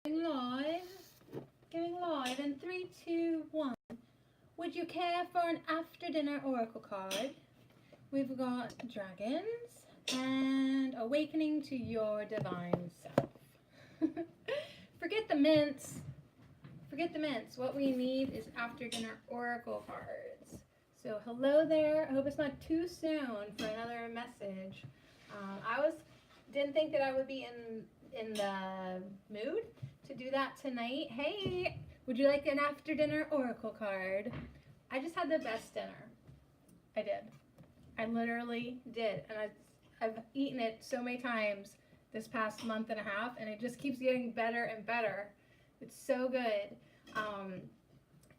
Live. Going live in 3, 2, 1. Would you care for an after dinner oracle card? We've got dragons and awakening to your divine self. Forget the mints. Forget the mints. What we need is after dinner oracle cards. So hello there. I hope it's not too soon for another message. Didn't think that I would be in the mood to do that tonight. Hey, would you like an after dinner oracle card? I just had the best dinner. I did. I literally did, and I've eaten it so many times this past month and a half, and it just keeps getting better and better. It's so good.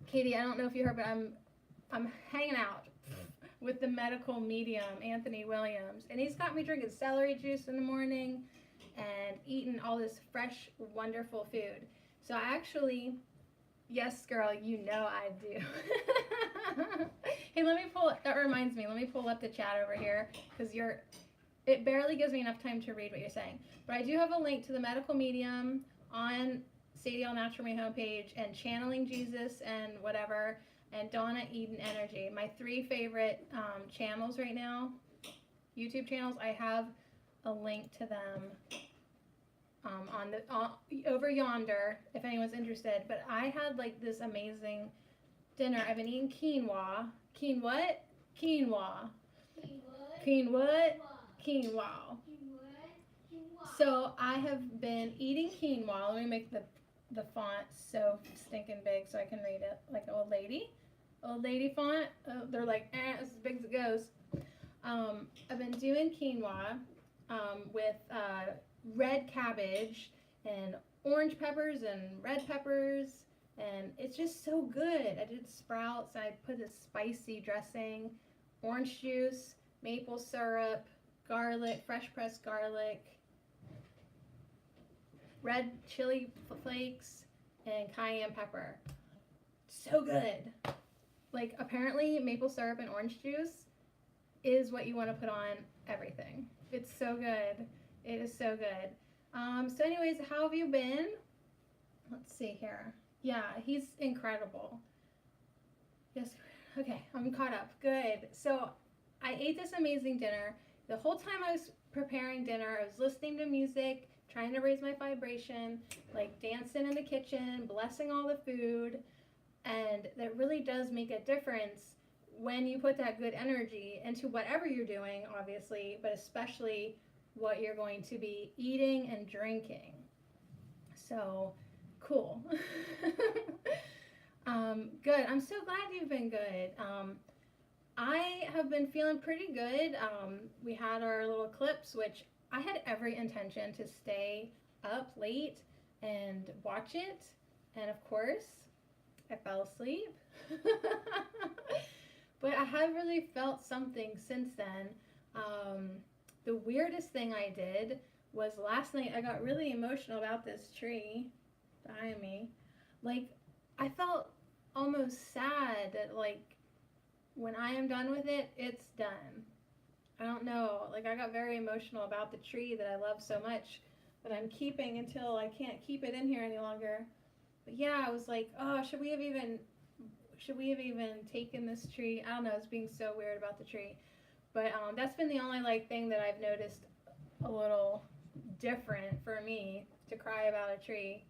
Katie, I don't know if you heard, but I'm hanging out with the medical medium, Anthony Williams, and he's got me drinking celery juice in the morning and eating all this fresh, wonderful food. So I actually, yes, girl, you know I do. Hey, that reminds me, let me pull up the chat over here, because it barely gives me enough time to read what you're saying. But I do have a link to the medical medium on Sadie L. Natural Me homepage, and Channeling Jesus and whatever, and Donna Eden Energy. My 3 favorite channels right now, YouTube channels. I have a link to them over yonder if anyone's interested. But I had like this amazing dinner. I've been eating quinoa. Quinoa? Quinoa. Quinoa? Quinoa. So I have been eating quinoa. Let me make the font so stinking big so I can read it like an old lady. Old lady font. They're like, it's as big as it goes. I've been doing quinoa with red cabbage and orange peppers and red peppers, and it's just so good. I did sprouts, and I put this spicy dressing, orange juice, maple syrup, garlic, fresh pressed garlic, red chili flakes, and cayenne pepper. So good. Like, apparently maple syrup and orange juice is what you want to put on everything. It's so good. It is so good. So anyways, how have you been? Let's see here. Yeah, he's incredible. Yes. Okay, I'm caught up. Good. So I ate this amazing dinner. The whole time I was preparing dinner, I was listening to music, trying to raise my vibration, like dancing in the kitchen, blessing all the food. And that really does make a difference when you put that good energy into whatever you're doing, obviously, but especially what you're going to be eating and drinking. So, cool. Good. I'm so glad you've been good. I have been feeling pretty good. We had our little eclipse, which I had every intention to stay up late and watch it. And of course, I fell asleep. But I have really felt something since then. The weirdest thing I did was last night I got really emotional about this tree behind me. Like, I felt almost sad that, like, when I am done with it, it's done. I don't know. Like, I got very emotional about the tree that I love so much that I'm keeping until I can't keep it in here any longer. But yeah, I was like, oh, should we have even taken this tree? I don't know. It's being so weird about the tree. But that's been the only like thing that I've noticed a little different for me, to cry about a tree.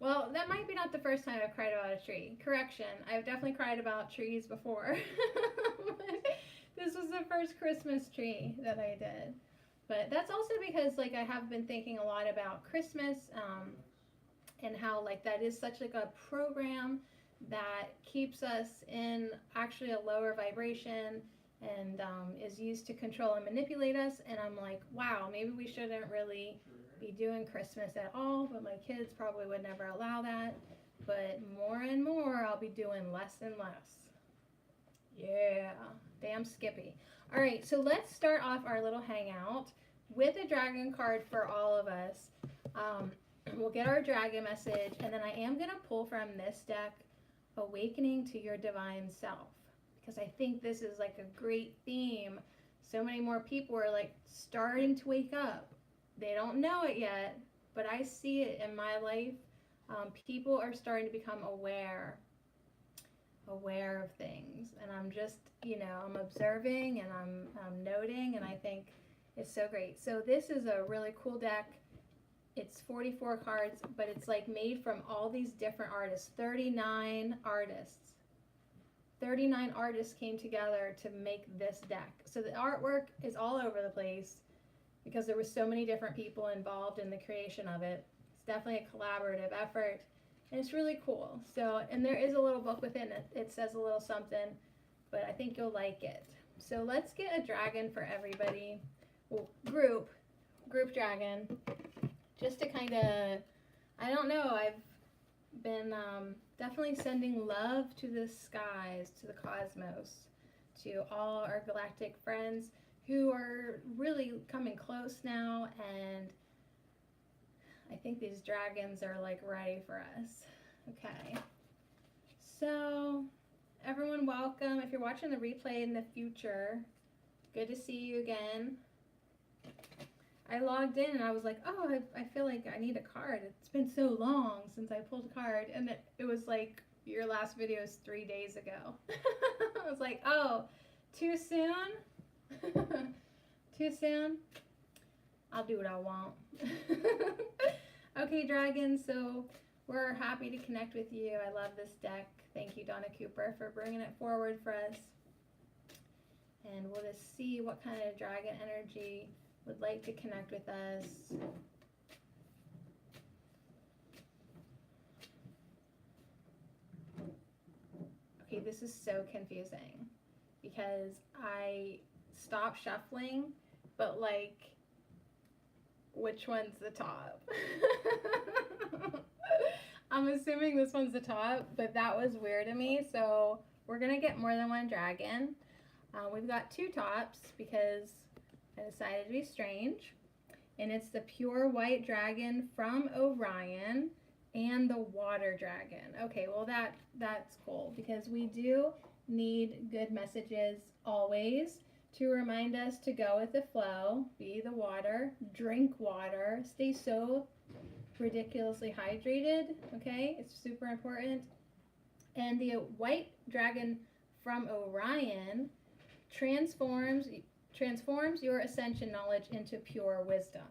Well, that might be not the first time I've cried about a tree. Correction, I've definitely cried about trees before. This was the first Christmas tree that I did. But that's also because like I have been thinking a lot about Christmas, and how like that is such like a program that keeps us in actually a lower vibration, and is used to control and manipulate us. And I'm like, wow, maybe we shouldn't really be doing Christmas at all, but my kids probably would never allow that. But more and more, I'll be doing less and less. Yeah, damn Skippy. All right, so let's start off our little hangout with a dragon card for all of us. We'll get our dragon message, and then I am going to pull from this deck, Awakening to Your Divine Self, because I think this is like a great theme. So many more people are like starting to wake up. They don't know it yet, but I see it in my life. People are starting to become aware of things, and I'm just, I'm observing, and I'm noting, and I think it's so great. So this is a really cool deck. It's 44 cards, but it's like made from all these different artists. 39 artists came together to make this deck. So the artwork is all over the place because there were so many different people involved in the creation of it. It's definitely a collaborative effort, and it's really cool. So, and there is a little book within it. It says a little something, but I think you'll like it. So let's get a dragon for everybody. Well, group dragon, just to kind of, I don't know, I've been definitely sending love to the skies, to the cosmos, to all our galactic friends who are really coming close now, and I think these dragons are like ready for us. Okay, so everyone, welcome. If you're watching the replay in the future, good to see you again. I logged in and I was like, oh, I feel like I need a card. It's been so long since I pulled a card, and it was like, your last video is 3 days ago. I was like, oh, too soon? Too soon? I'll do what I want. Okay, dragons, so we're happy to connect with you. I love this deck. Thank you, Donna Cooper, for bringing it forward for us. And we'll just see what kind of dragon energy would like to connect with us. Okay, this is so confusing because I stopped shuffling, but like, which one's the top? I'm assuming this one's the top, but that was weird to me. So we're gonna get more than one dragon. We've got 2 tops because I decided to be strange, and it's the pure white dragon from Orion and the water dragon. Okay, well that's cool because we do need good messages always to remind us to go with the flow, be the water, drink water, stay so ridiculously hydrated, okay? It's super important. And the white dragon from Orion transforms your ascension knowledge into pure wisdom.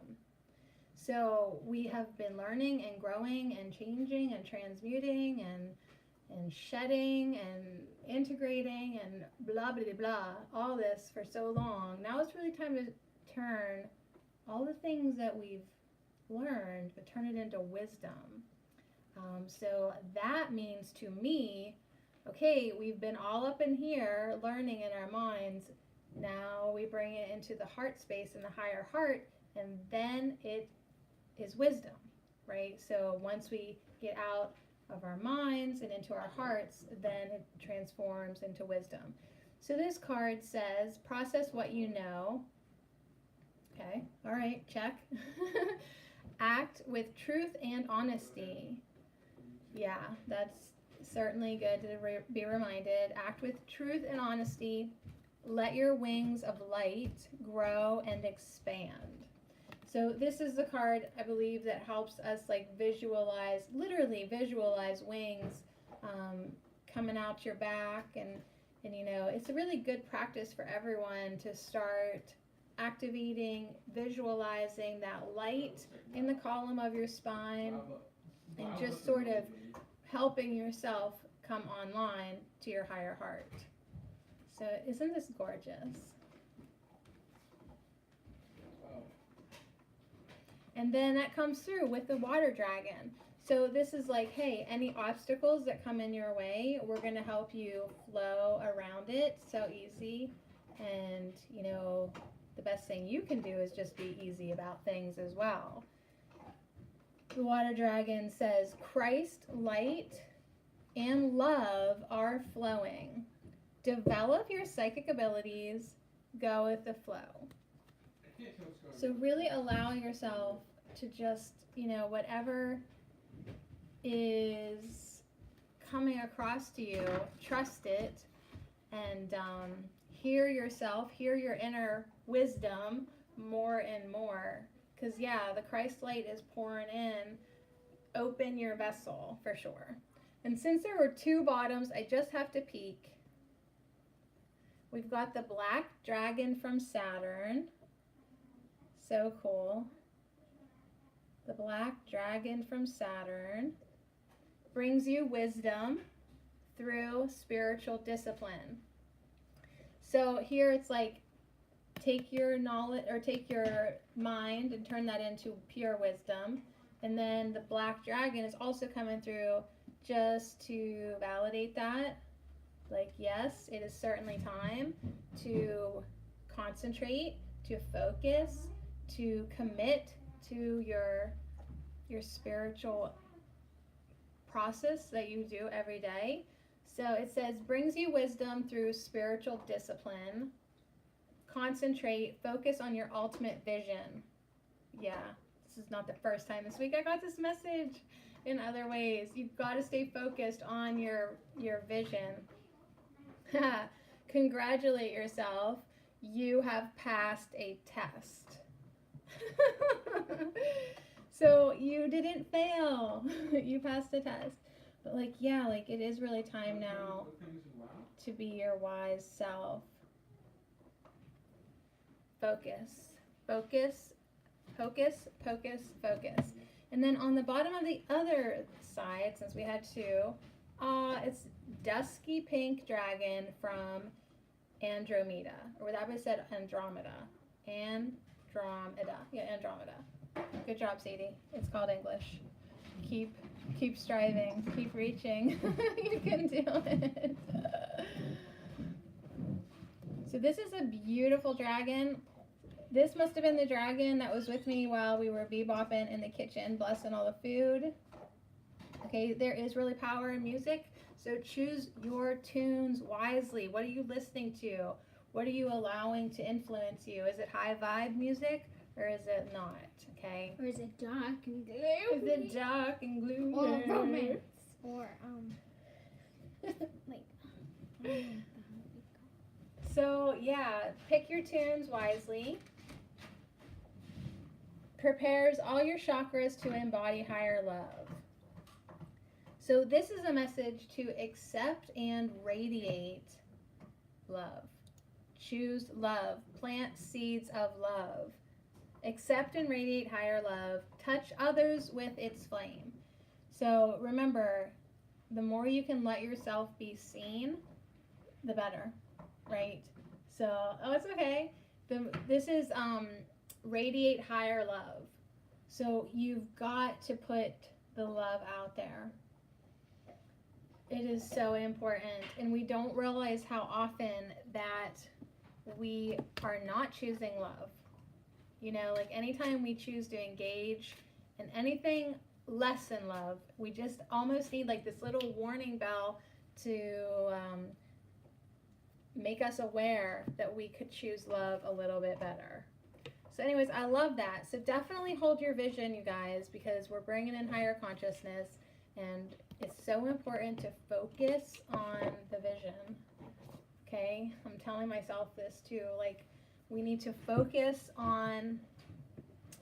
So we have been learning and growing and changing and transmuting and shedding and integrating and blah, blah, blah, all this for so long. Now it's really time to turn all the things that we've learned, but turn it into wisdom. So that means to me, okay, we've been all up in here learning in our minds. Now we bring it into the heart space and the higher heart, and then it is wisdom, right? So once we get out of our minds and into our hearts, then it transforms into wisdom. So this card says, process what you know. Okay, all right, check. Act with truth and honesty. Yeah, that's certainly good to be reminded. Act with truth and honesty. Let your wings of light grow and expand. So this is the card, I believe, that helps us like visualize, literally visualize wings coming out your back, and you know, it's a really good practice for everyone to start activating, visualizing that light in the column of your spine, and just sort of helping yourself come online to your higher heart. So isn't this gorgeous? And then that comes through with the water dragon. So this is like, hey, any obstacles that come in your way, we're going to help you flow around it so easy. And, you know, the best thing you can do is just be easy about things as well. The water dragon says, Christ, light, and love are flowing. Develop your psychic abilities. Go with the flow. So really allow yourself to just, you know, whatever is coming across to you, trust it, and hear yourself, hear your inner wisdom more and more, because yeah, the Christ light is pouring in. Open your vessel for sure. And since there were 2 bottoms, I just have to peek. We've got the black dragon from Saturn. So cool. The black dragon from Saturn brings you wisdom through spiritual discipline. So here it's like, take your knowledge or take your mind and turn that into pure wisdom. And then the black dragon is also coming through just to validate that. Like, yes, it is certainly time to concentrate, to focus, to commit to your spiritual process that you do every day. So it says, brings you wisdom through spiritual discipline. Concentrate, focus on your ultimate vision. Yeah, this is not the first time this week I got this message in other ways. You've got to stay focused on your vision. Congratulate yourself. You have passed a test. So you didn't fail. You passed a test. But like, yeah, like it is really time now to be your wise self. Focus. Focus. Focus. Focus. Focus. And then on the bottom of the other side, since we had 2, it's Dusky Pink Dragon from Andromeda. Or that was said Andromeda. Andromeda. Yeah, Andromeda. Good job, Sadie. It's called English. Keep striving. Keep reaching. You can do it. So this is a beautiful dragon. This must have been the dragon that was with me while we were bebopping in the kitchen, blessing all the food. Okay, there is really power in music. So choose your tunes wisely. What are you listening to? What are you allowing to influence you? Is it high vibe music or is it not? Okay. Or is it dark and gloomy? Is it dark and gloomy? Or romance? Or like. So yeah, pick your tunes wisely. Prepares all your chakras to embody higher love. So this is a message to accept and radiate love. Choose love. Plant seeds of love. Accept and radiate higher love. Touch others with its flame. So remember, the more you can let yourself be seen, the better, right? So, oh, it's okay. This is radiate higher love. So you've got to put the love out there. It is so important, and we don't realize how often that we are not choosing love. You know, like anytime we choose to engage in anything less than love, we just almost need like this little warning bell to make us aware that we could choose love a little bit better. So anyways, I love that. So definitely hold your vision, you guys, because we're bringing in higher consciousness, and it's so important to focus on the vision. Okay? I'm telling myself this too. Like, we need to focus on,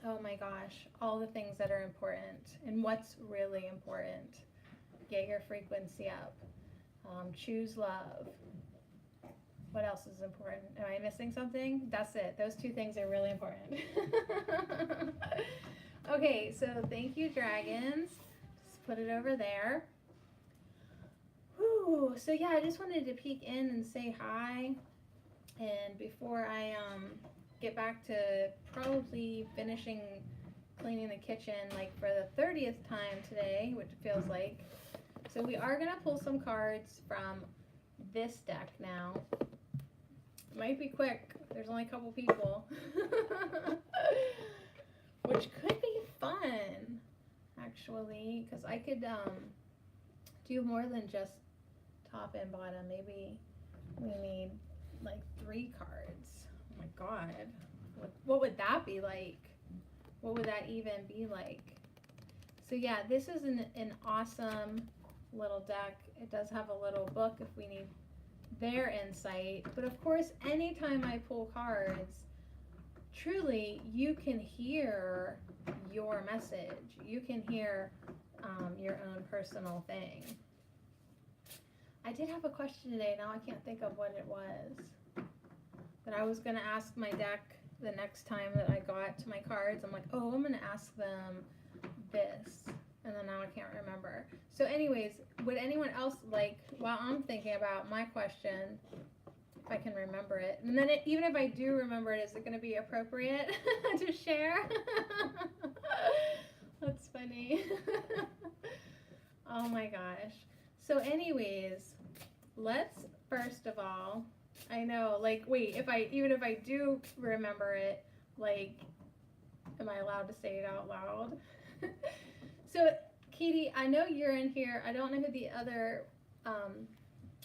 oh my gosh, all the things that are important and what's really important. Get your frequency up. Choose love. What else is important? Am I missing something? That's it. Those 2 things are really important. Okay, so thank you, dragons. Just put it over there. Whew. So yeah, I just wanted to peek in and say hi. And before I get back to probably finishing cleaning the kitchen, like for the 30th time today, which it feels like. So we are gonna pull some cards from this deck now. It might be quick. There's only a couple people. Which could be fun, actually, because I could do more than just top and bottom. Maybe we need like 3 cards. Oh my god. What would that be like? What would that even be like? So yeah, this is an awesome little deck. It does have a little book if we need their insight. But of course, anytime I pull cards, truly you can hear your message. You can hear your own personal thing. I did have a question today. Now I can't think of what it was. But I was going to ask my deck the next time that I got to my cards. I'm like, oh, I'm going to ask them this. And then now I can't remember. So anyways, would anyone else like, while I'm thinking about my question, if I can remember it, and then even if I do remember it, is it going to be appropriate to share? That's funny. Oh my gosh. So anyways, let's first of all, I know, like, wait, even if I do remember it, like, am I allowed to say it out loud? So, Katie, I know you're in here. I don't know who the other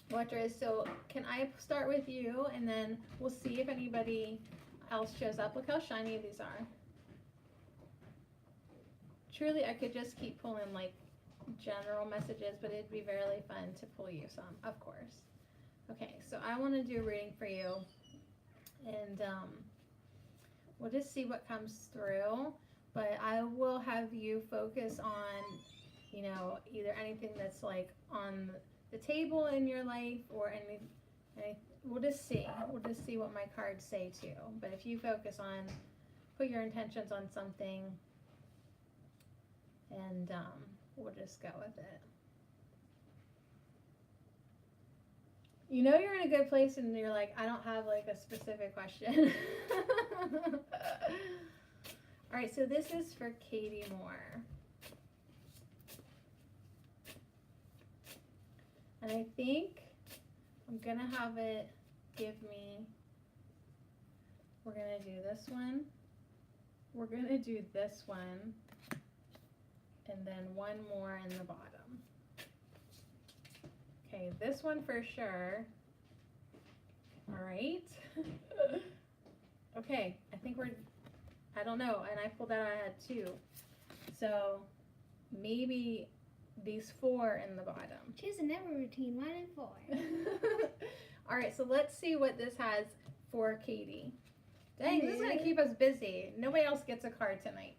watcher is, so can I start with you, and then we'll see if anybody else shows up. Look how shiny these are. Truly, I could just keep pulling, like, general messages, but it'd be really fun to pull you some, of course. Okay, so I want to do a reading for you, and we'll just see what comes through, but I will have you focus on, you know, either anything that's like on the table in your life or any we'll just see what my cards say too. But if you focus on, put your intentions on something, and we'll just go with it. You know you're in a good place and you're like, I don't have like a specific question. All right, so this is for Katie Moore. And I think I'm going to have it give me, we're going to do this one. We're going to do this one. And then one more in the bottom. Okay, this one for sure. All right. Okay, I think I don't know, and I pulled out, I had two. So maybe these four in the bottom. Choose a number routine, 1 and 4. All right, so let's see what this has for Katie. Dang, this is going to keep us busy. Nobody else gets a card tonight.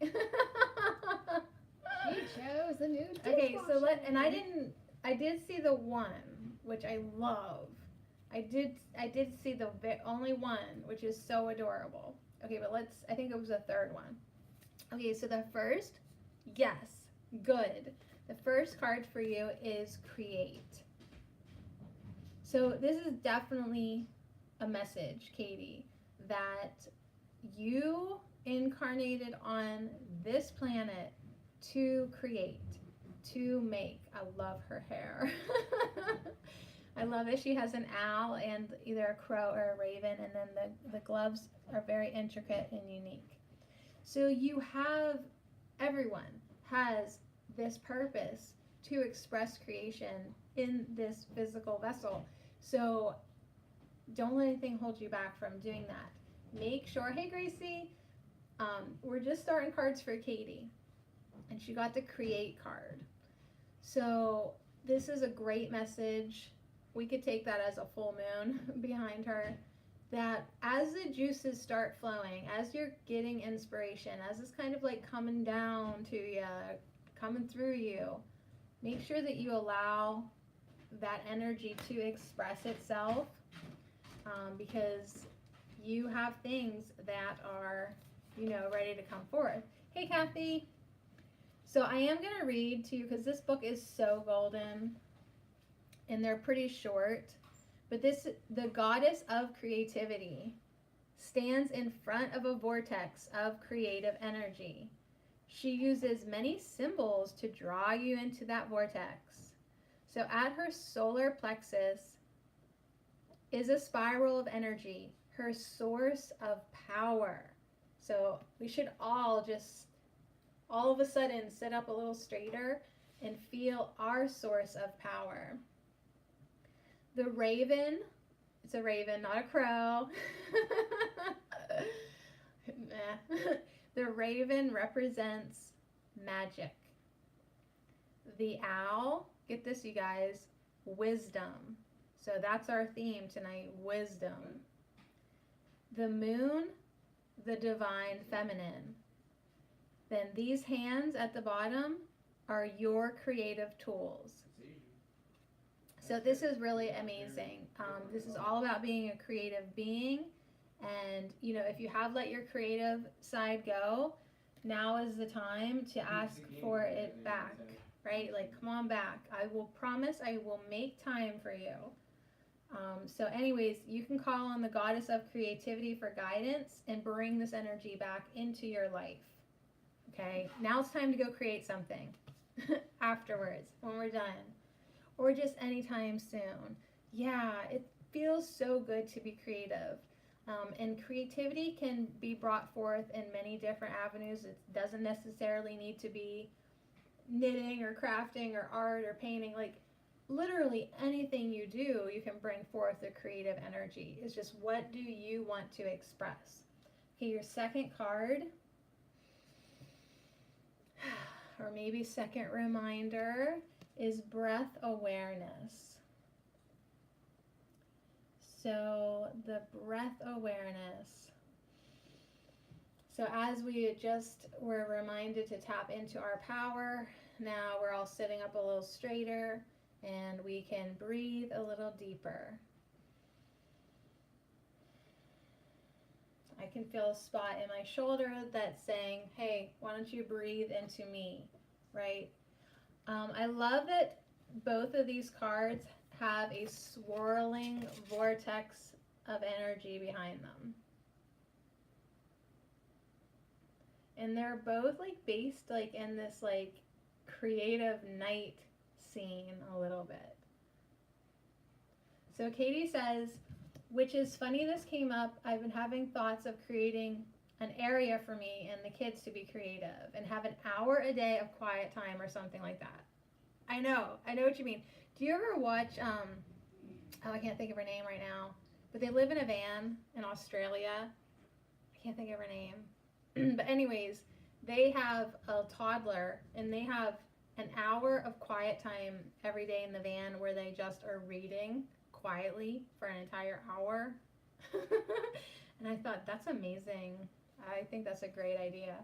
She chose a new dishwasher. Okay, so I did see the one, which I love. I did see the only one, which is so adorable. Okay, but I think it was the third one. Okay, so the first, yes, good. The first card for you is create. So this is definitely a message, Katie, that you incarnated on this planet to create, to make. I love her hair. I love it. She has an owl and either a crow or a raven, and then the gloves are very intricate and unique. So everyone has this purpose to express creation in this physical vessel. So don't let anything hold you back from doing that. Make sure, hey Gracie, we're just starting cards for Katie, and she got the create card. So this is a great message. We could take that as a full moon behind her, that as the juices start flowing, as you're getting inspiration, as it's kind of like coming down to you, coming through you, make sure that you allow that energy to express itself, because you have things that are, ready to come forth. Hey, Kathy. So I am going to read to you, because this book is so golden, and they're pretty short. But the goddess of creativity stands in front of a vortex of creative energy. She uses many symbols to draw you into that vortex. So at her solar plexus is a spiral of energy, her source of power. So we should all of a sudden sit up a little straighter and feel our source of power. The raven, it's a raven, not a crow. The raven represents magic. The owl, get this you guys, wisdom. So that's our theme tonight, wisdom. The moon the divine feminine, then these hands at the bottom are your creative tools. So this is really amazing. This is all about being a creative being. And, you know, if you have let your creative side go, now is the time to ask for it back, right? Like, come on back. I will promise I will make time for you. So anyways, you can call on the goddess of creativity for guidance and bring this energy back into your life. Okay, now it's time to go create something afterwards when we're done, or just anytime soon. Yeah, it feels so good to be creative. And creativity can be brought forth in many different avenues. It doesn't necessarily need to be knitting or crafting or art or painting. Like, literally anything you do, you can bring forth the creative energy. It's just, what do you want to express? Okay, your second card, or maybe second reminder, is breath awareness. So the breath awareness. So as we just were reminded to tap into our power, now we're all sitting up a little straighter and we can breathe a little deeper. I can feel a spot in my shoulder that's saying, hey, why don't you breathe into me, right? I love that both of these cards have a swirling vortex of energy behind them. And they're both like based like in this like creative night scene a little bit. So Katie says, which is funny this came up, I've been having thoughts of creating an area for me and the kids to be creative and have an hour a day of quiet time or something like that. I know what you mean. Do you ever watch, oh, I can't think of her name right now, but they live in a van in Australia. I can't think of her name. But anyways, they have a toddler and they have an hour of quiet time every day in the van where they just are reading quietly for an entire hour. And I thought, that's amazing. I think that's a great idea.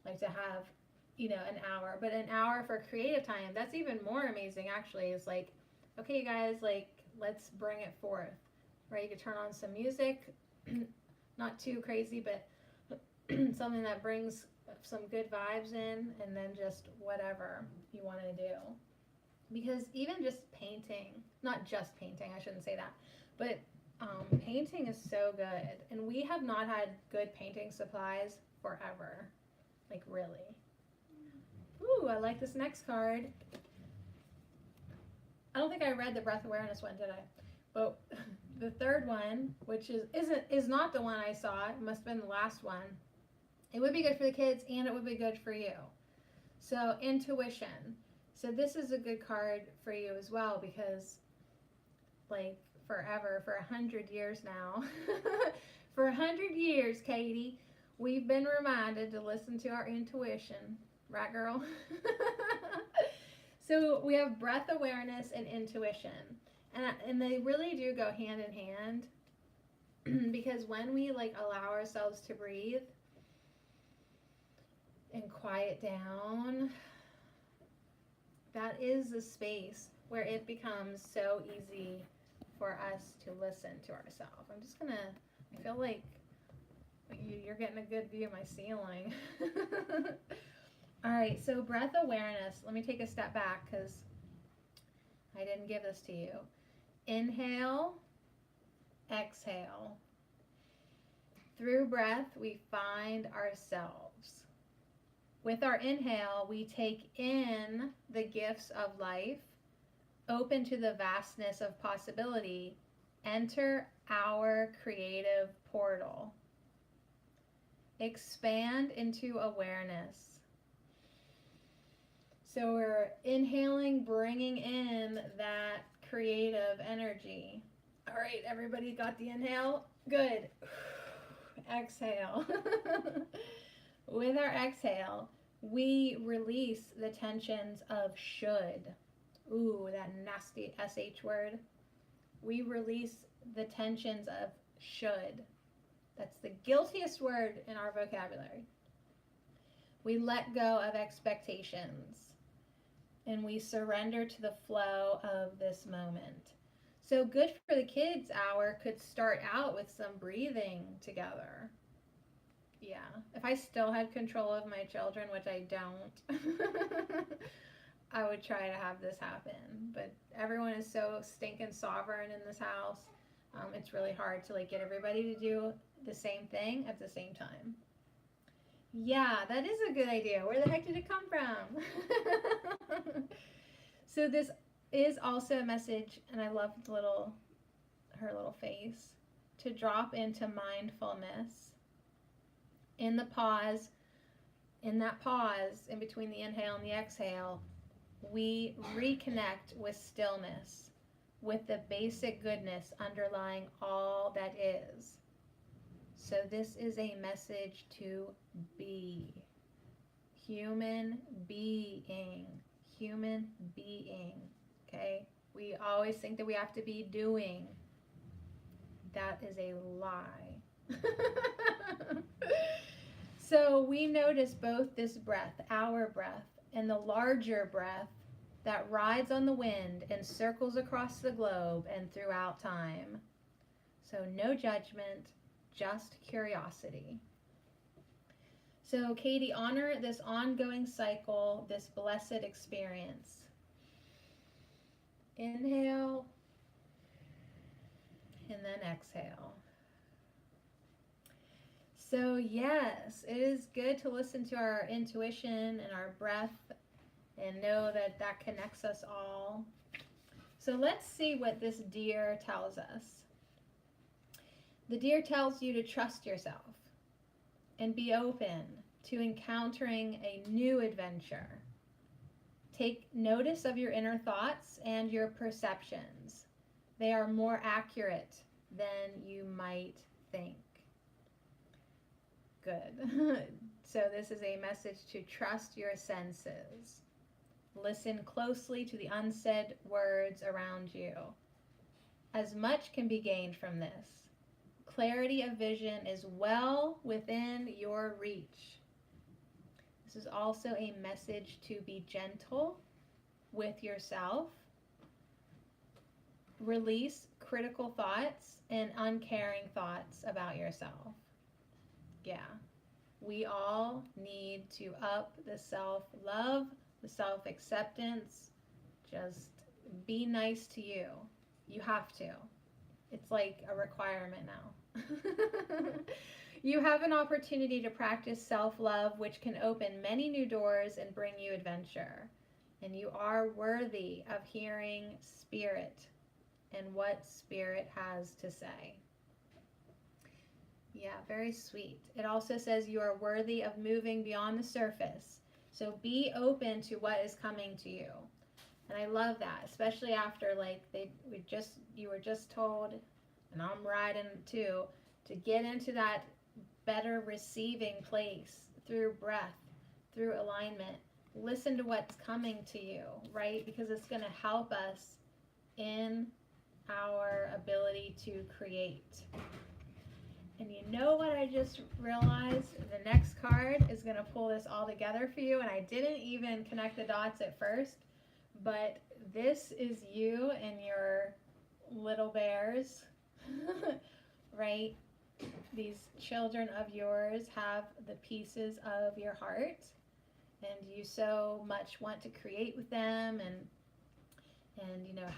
Like to have, you know, an hour, but an hour for creative time, that's even more amazing actually. It's like, okay, you guys, like, let's bring it forth, right? You could turn on some music, not too crazy, but something that brings some good vibes in, and then just whatever you want to do. Because even just painting, not just painting, I shouldn't say that, but painting is so good. And we have not had good painting supplies forever. Like, really. Ooh, I like this next card. I don't think I read the breath awareness one, did I? But the third one, which is not the one I saw, it must have been the last one. It would be good for the kids and it would be good for you. So intuition. So this is a good card for you as well because, like, forever, for 100 years now, for 100 years, Katie, we've been reminded to listen to our intuition. Right, girl? So we have breath awareness and intuition. And they really do go hand in hand because when we, like, allow ourselves to breathe and quiet down, that is the space where it becomes so easy for us to listen to ourselves. I'm just gonna, I feel like you're getting a good view of my ceiling. All right, so breath awareness. Let me take a step back because I didn't give this to you. Inhale, exhale. Through breath, we find ourselves. With our inhale, we take in the gifts of life, open to the vastness of possibility, enter our creative portal. Expand into awareness. So we're inhaling, bringing in that creative energy. All right, everybody got the inhale? Good. Exhale. With our exhale, we release the tensions of should. Ooh, that nasty SH word. We release the tensions of should. That's the guiltiest word in our vocabulary. We let go of expectations and we surrender to the flow of this moment. So, good for the kids hour could start out with some breathing together. Yeah, if I still had control of my children, which I don't, I would try to have this happen. But everyone is so stinking sovereign in this house. It's really hard to like get everybody to do the same thing at the same time. Yeah, that is a good idea. Where the heck did it come from? So this is also a message, and I love her little face, to drop into mindfulness. In the pause, in that pause, in between the inhale and the exhale, we reconnect with stillness, with the basic goodness underlying all that is. So this is a message to be. Human being. Human being. Okay? We always think that we have to be doing. That is a lie. So we notice both this breath, our breath, and the larger breath that rides on the wind and circles across the globe and throughout time. So no judgment, just curiosity. So Katie, honor this ongoing cycle, this blessed experience. Inhale, and then exhale. So yes, it is good to listen to our intuition and our breath and know that that connects us all. So let's see what this deer tells us. The deer tells you to trust yourself and be open to encountering a new adventure. Take notice of your inner thoughts and your perceptions. They are more accurate than you might think. Good. So this is a message to trust your senses. Listen closely to the unsaid words around you. As much can be gained from this. Clarity of vision is well within your reach. This is also a message to be gentle with yourself. Release critical thoughts and uncaring thoughts about yourself. Yeah, we all need to up the self-love, the self-acceptance. Just be nice to you. You have to. It's like a requirement now. You have an opportunity to practice self-love, which can open many new doors and bring you adventure. And you are worthy of hearing Spirit and what Spirit has to say. Yeah, very sweet. It also says you are worthy of moving beyond the surface. So be open to what is coming to you. And I love that, especially after like you were just told, and I'm riding too, to get into that better receiving place through breath, through alignment. Listen to what's coming to you, right? Because it's going to help us in our ability to create. And you know what I just realized? The next card is going to pull this all together for you. And I didn't even connect the dots at first, but this is you and your little bears, right? These children of yours have the pieces of your heart, and you so much want to create with them and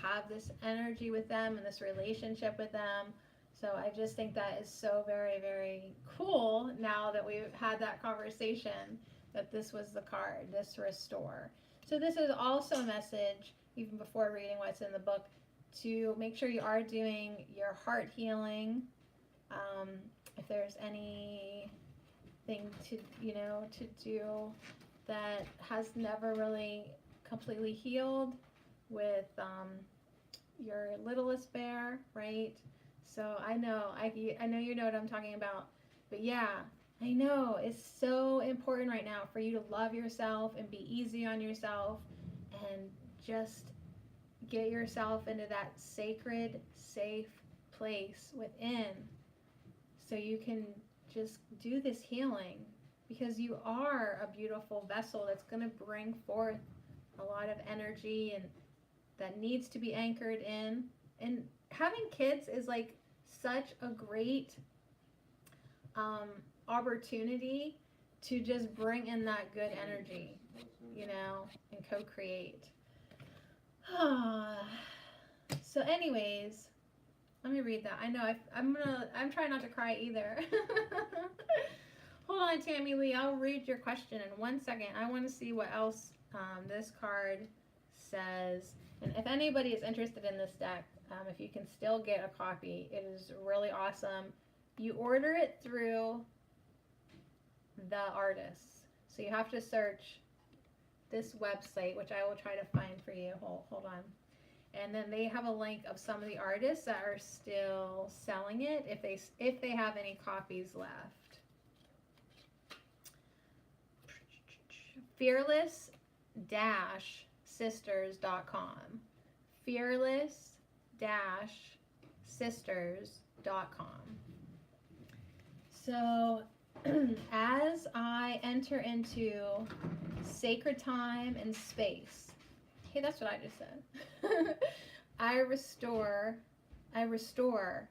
have this energy with them and this relationship with them. So I just think that is so very, very cool now that we've had that conversation, that this was the card, this restore. So this is also a message, even before reading what's in the book, to make sure you are doing your heart healing. If there's anything to do that has never really completely healed with your littlest bear, right? So I know you know what I'm talking about. But yeah, I know it's so important right now for you to love yourself and be easy on yourself and just get yourself into that sacred, safe place within. so you can just do this healing, because you are a beautiful vessel that's going to bring forth a lot of energy and that needs to be anchored in. And having kids is like such a great opportunity to just bring in that good energy, you know, and co-create. So anyways, let me read that. I know I'm trying not to cry either. Hold on, Tammy Lee. I'll read your question in 1 second. I want to see what else this card says. And if anybody is interested in this deck, if you can still get a copy, it is really awesome. You order it through the artists. So you have to search this website, which I will try to find for you. Hold on. And then they have a link of some of the artists that are still selling it, if they have any copies left. Fearless-sisters.com. Fearless-sisters.com. So as I enter into sacred time and space, hey, that's what I just said. I restore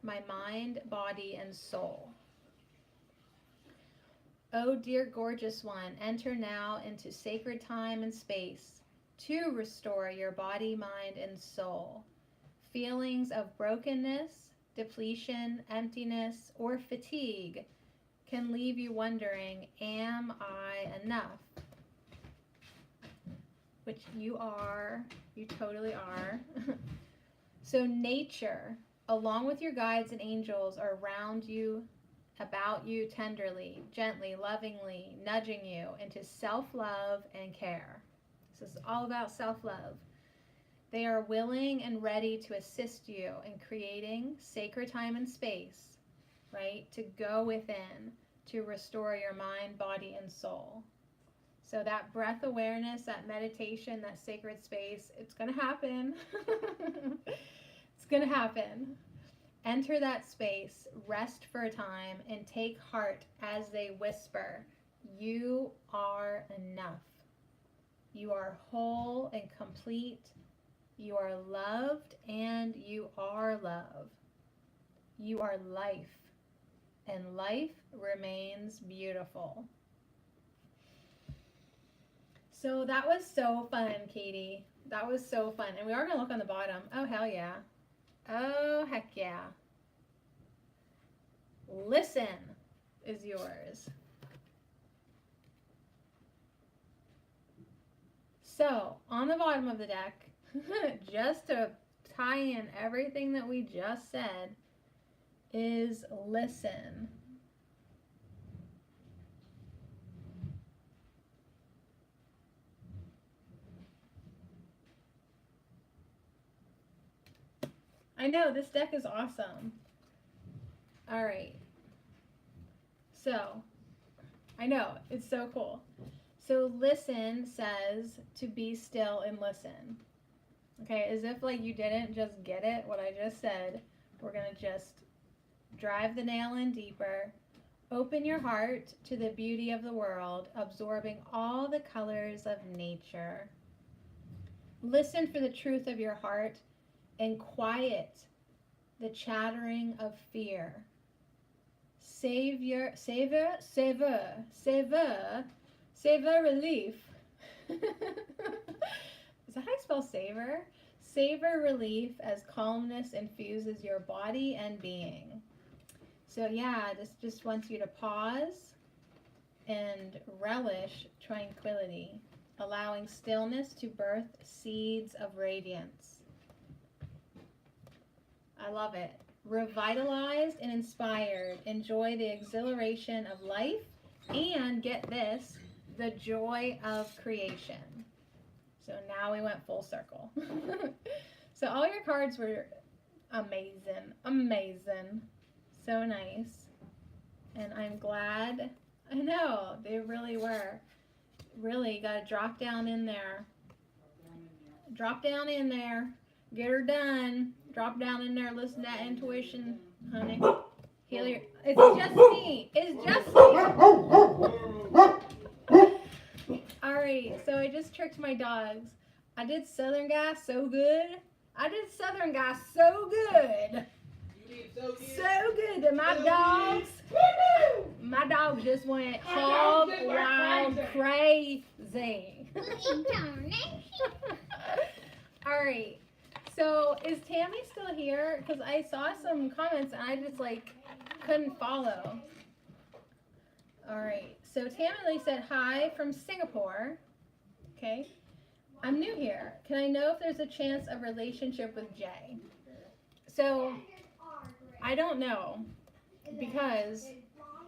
my mind, body, and soul. Oh, dear gorgeous one, enter now into sacred time and space to restore your body, mind, and soul. Feelings of brokenness, depletion, emptiness, or fatigue can leave you wondering, am I enough? Which you are. You totally are. So nature, along with your guides and angels, are around you, about you tenderly, gently, lovingly, nudging you into self-love and care. This is all about self-love. They are willing and ready to assist you in creating sacred time and space, right? To go within, to restore your mind, body, and soul. So that breath awareness, that meditation, that sacred space, it's going to happen. It's going to happen. Enter that space, rest for a time, and take heart as they whisper, you are enough. You are whole and complete. You are loved and you are love. You are life, and life remains beautiful. So that was so fun, Katie. That was so fun. And we are going to look on the bottom. Oh, hell yeah. Oh, heck yeah. Listen is yours. So, on the bottom of the deck, just to tie in everything that we just said, is listen. I know, this deck is awesome. All right. So, I know, it's so cool. So, listen says to be still and listen. Okay, as if like you didn't just get it, what I just said. We're going to just drive the nail in deeper. Open your heart to the beauty of the world, absorbing all the colors of nature. Listen for the truth of your heart and quiet the chattering of fear. Savor relief. Is that how you spell savor? Savor relief as calmness infuses your body and being. So yeah, this just wants you to pause and relish tranquility, allowing stillness to birth seeds of radiance. I love it. Revitalized and inspired, enjoy the exhilaration of life, and get this, the joy of creation. So now we went full circle. So all your cards were amazing, amazing. So nice. And I'm glad, I know, they really were. Really got to drop down in there. Drop down in there. Get her done. Drop down in there, listen to that intuition, honey. Heal your. It's just me. It's just me. All right. So I just tricked my dogs. I did Southern Gas so good. I did Southern Gas so good. You did so good. So good that my dogs just went hog wild crazy. All right. So is Tammy still here? Because I saw some comments and I just like couldn't follow. All right. So Tammy Lee said hi from Singapore. Okay. I'm new here. Can I know if there's a chance of relationship with Jay? So I don't know because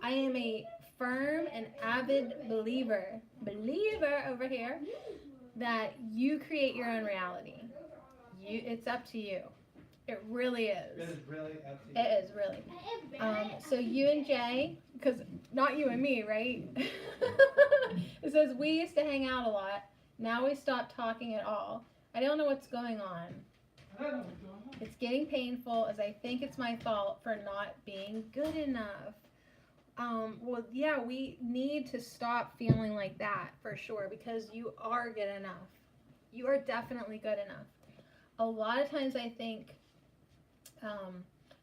I am a firm and avid believer over here that you create your own reality. It's up to you. It really is. It is really up to you. It is really. So you and Jay, because not you and me, right? It says we used to hang out a lot. Now we stopped talking at all. I don't know what's going on. I don't know what's going on. It's getting painful as I think it's my fault for not being good enough. Well, yeah, we need to stop feeling like that for sure because you are good enough. You are definitely good enough. A lot of times I think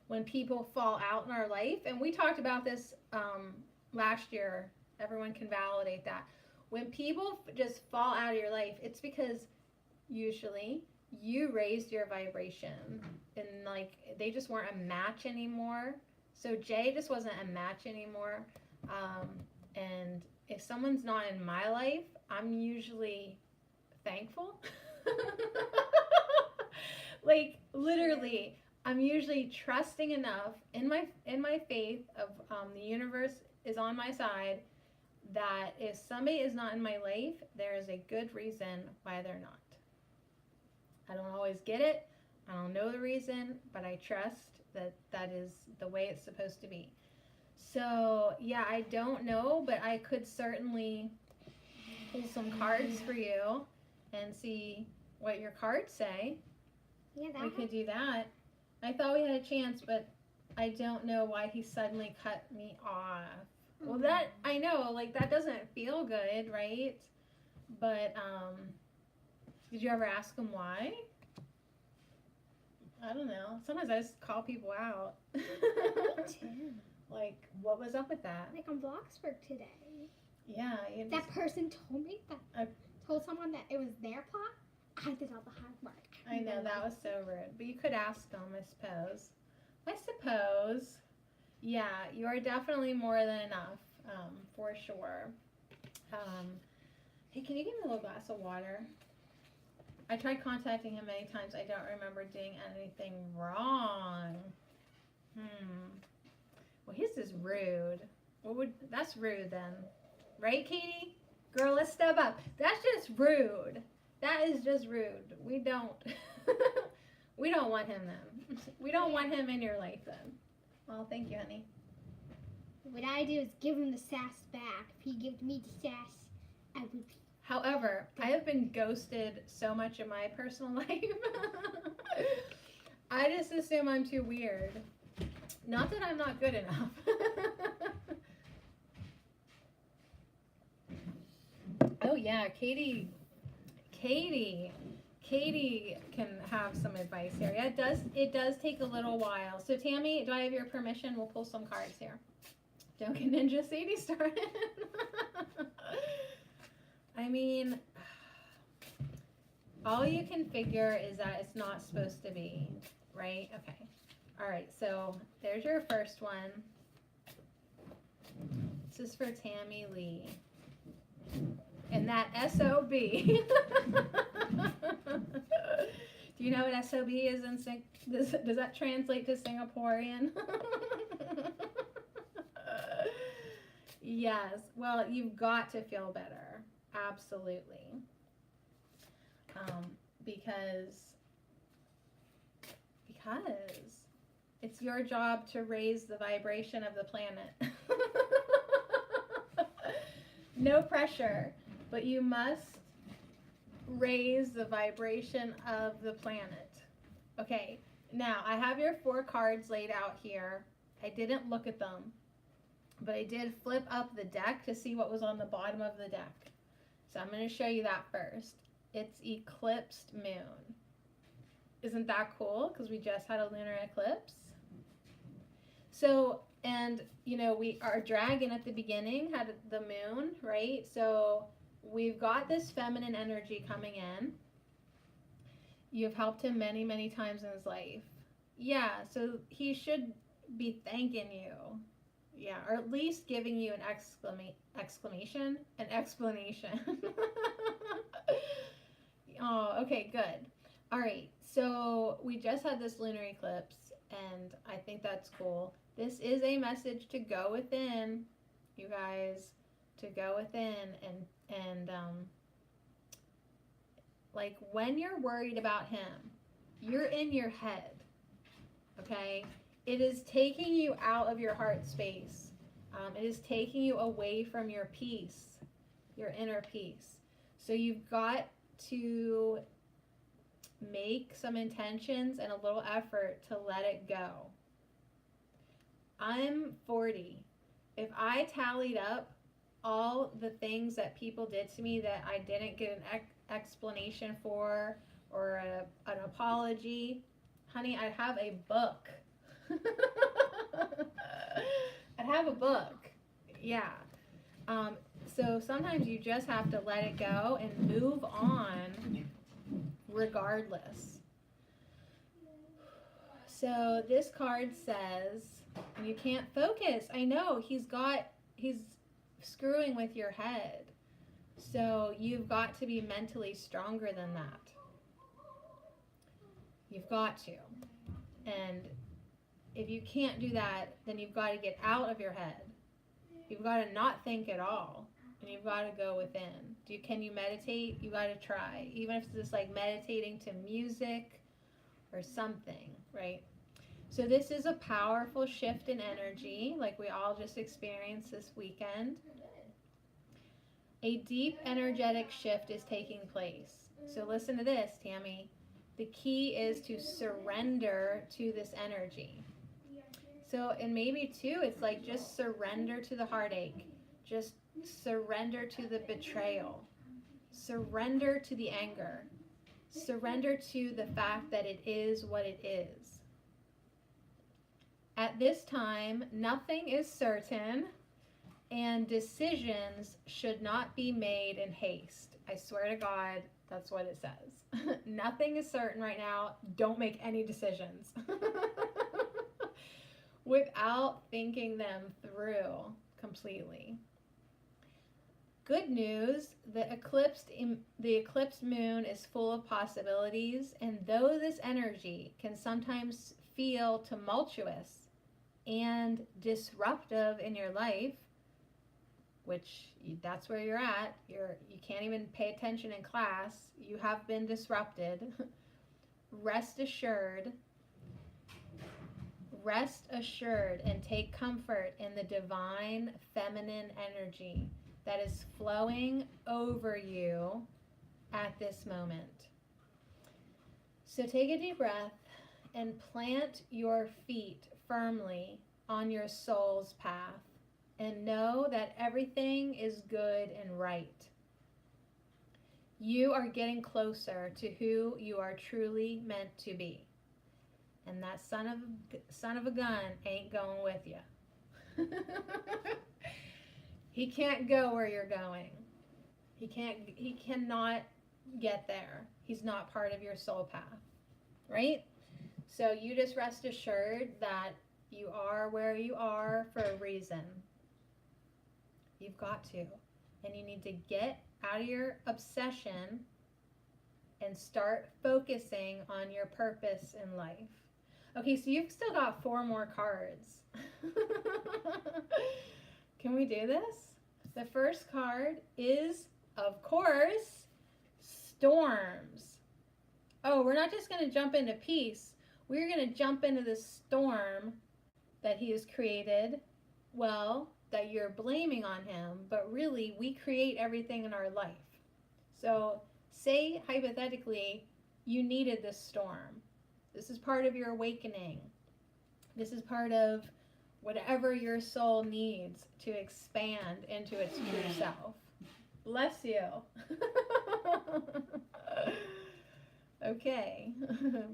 when people fall out in our life, and we talked about this last year, everyone can validate that. When people just fall out of your life, it's because usually you raised your vibration and like they just weren't a match anymore. So Jay just wasn't a match anymore. And if someone's not in my life, I'm usually thankful. Like literally, I'm usually trusting enough in my faith of the universe is on my side that if somebody is not in my life, there is a good reason why they're not. I don't always get it. I don't know the reason, but I trust that that is the way it's supposed to be. So, yeah, I don't know, but I could certainly pull some cards for you and see what your cards say. Yeah, We could do that. I thought we had a chance, but I don't know why he suddenly cut me off. Well, that, I know, like, that doesn't feel good, right? But, did you ever ask him why? I don't know. Sometimes I just call people out. Me too. Like, what was up with that? Like on Bloxburg today. Yeah. You That just, person told me that told someone that it was their plot. I did all the hard work. I know, that was so rude. But you could ask them, I suppose. I suppose. Yeah, you are definitely more than enough, for sure. Hey, can you give me a little glass of water? I tried contacting him many times. I don't remember doing anything wrong. Well, he's just rude. That's rude then. Right, Katie? Girl, let's step up. That's just rude. That is just rude. We don't want him then. We don't want him in your life then. Well, thank you, honey. What I do is give him the sass back. If he gives me the sass, I would. However, I have been ghosted so much in my personal life. I just assume I'm too weird. Not that I'm not good enough. Oh yeah, Katie can have some advice here. Yeah, it does take a little while. So Tammy, do I have your permission? We'll pull some cards here. Don't get Ninja Sadie started. I mean, all you can figure is that it's not supposed to be, right? Okay. All right, so there's your first one. This is for Tammy Lee. And that SOB. Do you know what SOB is in does that translate to Singaporean? Yes. Well, you've got to feel better. Absolutely. Because it's your job to raise the vibration of the planet. No pressure, but you must raise the vibration of the planet. Okay, now I have your 4 cards laid out here. I didn't look at them, but I did flip up the deck to see what was on the bottom of the deck. So I'm going to show you that first. It's eclipsed moon. Isn't that cool? Because we just had a lunar eclipse. So, and you know, our dragon at the beginning had the moon, right? So we've got this feminine energy coming in. You've helped him many, many times in his life. Yeah, so he should be thanking you. Yeah, or at least giving you an explanation. Oh, okay, good. All right, so we just had this lunar eclipse, and I think that's cool. This is a message to go within, you guys, to go within and like when you're worried about him, you're in your head, okay? It is taking you out of your heart space. It is taking you away from your peace, your inner peace. So you've got to make some intentions and a little effort to let it go. I'm 40. If I tallied up all the things that people did to me that I didn't get an explanation for or an apology, honey, I'd have a book. I'd have a book. Yeah. So sometimes you just have to let it go and move on regardless. So this card says, you can't focus. I know, he's screwing with your head. So you've got to be mentally stronger than that. You've got to. And if you can't do that, then you've got to get out of your head. You've got to not think at all. And you've got to go within. Can you meditate? You got to try. Even if it's just like meditating to music or something, right? So this is a powerful shift in energy, like we all just experienced this weekend. A deep energetic shift is taking place. So listen to this, Tammy. The key is to surrender to this energy. So, and maybe too, it's like just surrender to the heartache. Just surrender to the betrayal. Surrender to the anger. Surrender to the fact that it is what it is. At this time, nothing is certain, and decisions should not be made in haste. I swear to God, that's what it says. Nothing is certain right now. Don't make any decisions without thinking them through completely. Good news, the eclipsed moon is full of possibilities, and though this energy can sometimes feel tumultuous and disruptive in your life, which that's where you're at, you can't even pay attention in class, you have been disrupted, rest assured and take comfort in the divine feminine energy that is flowing over you at this moment. So take a deep breath and plant your feet firmly on your soul's path and know that everything is good and right. You are getting closer to who you are truly meant to be. And that son of a gun ain't going with you. He can't go where you're going. He cannot get there. He's not part of your soul path, right? So you just rest assured that you are where you are for a reason. You've got to. And you need to get out of your obsession and start focusing on your purpose in life. Okay, so you've still got 4 more cards. Can we do this? The first card is, of course, storms. Oh, we're not just going to jump into peace. We're going to jump into the storm that he has created, well, that you're blaming on him, but really we create everything in our life. So say, hypothetically, you needed this storm. This is part of your awakening. This is part of whatever your soul needs to expand into its true self. Bless you. Okay.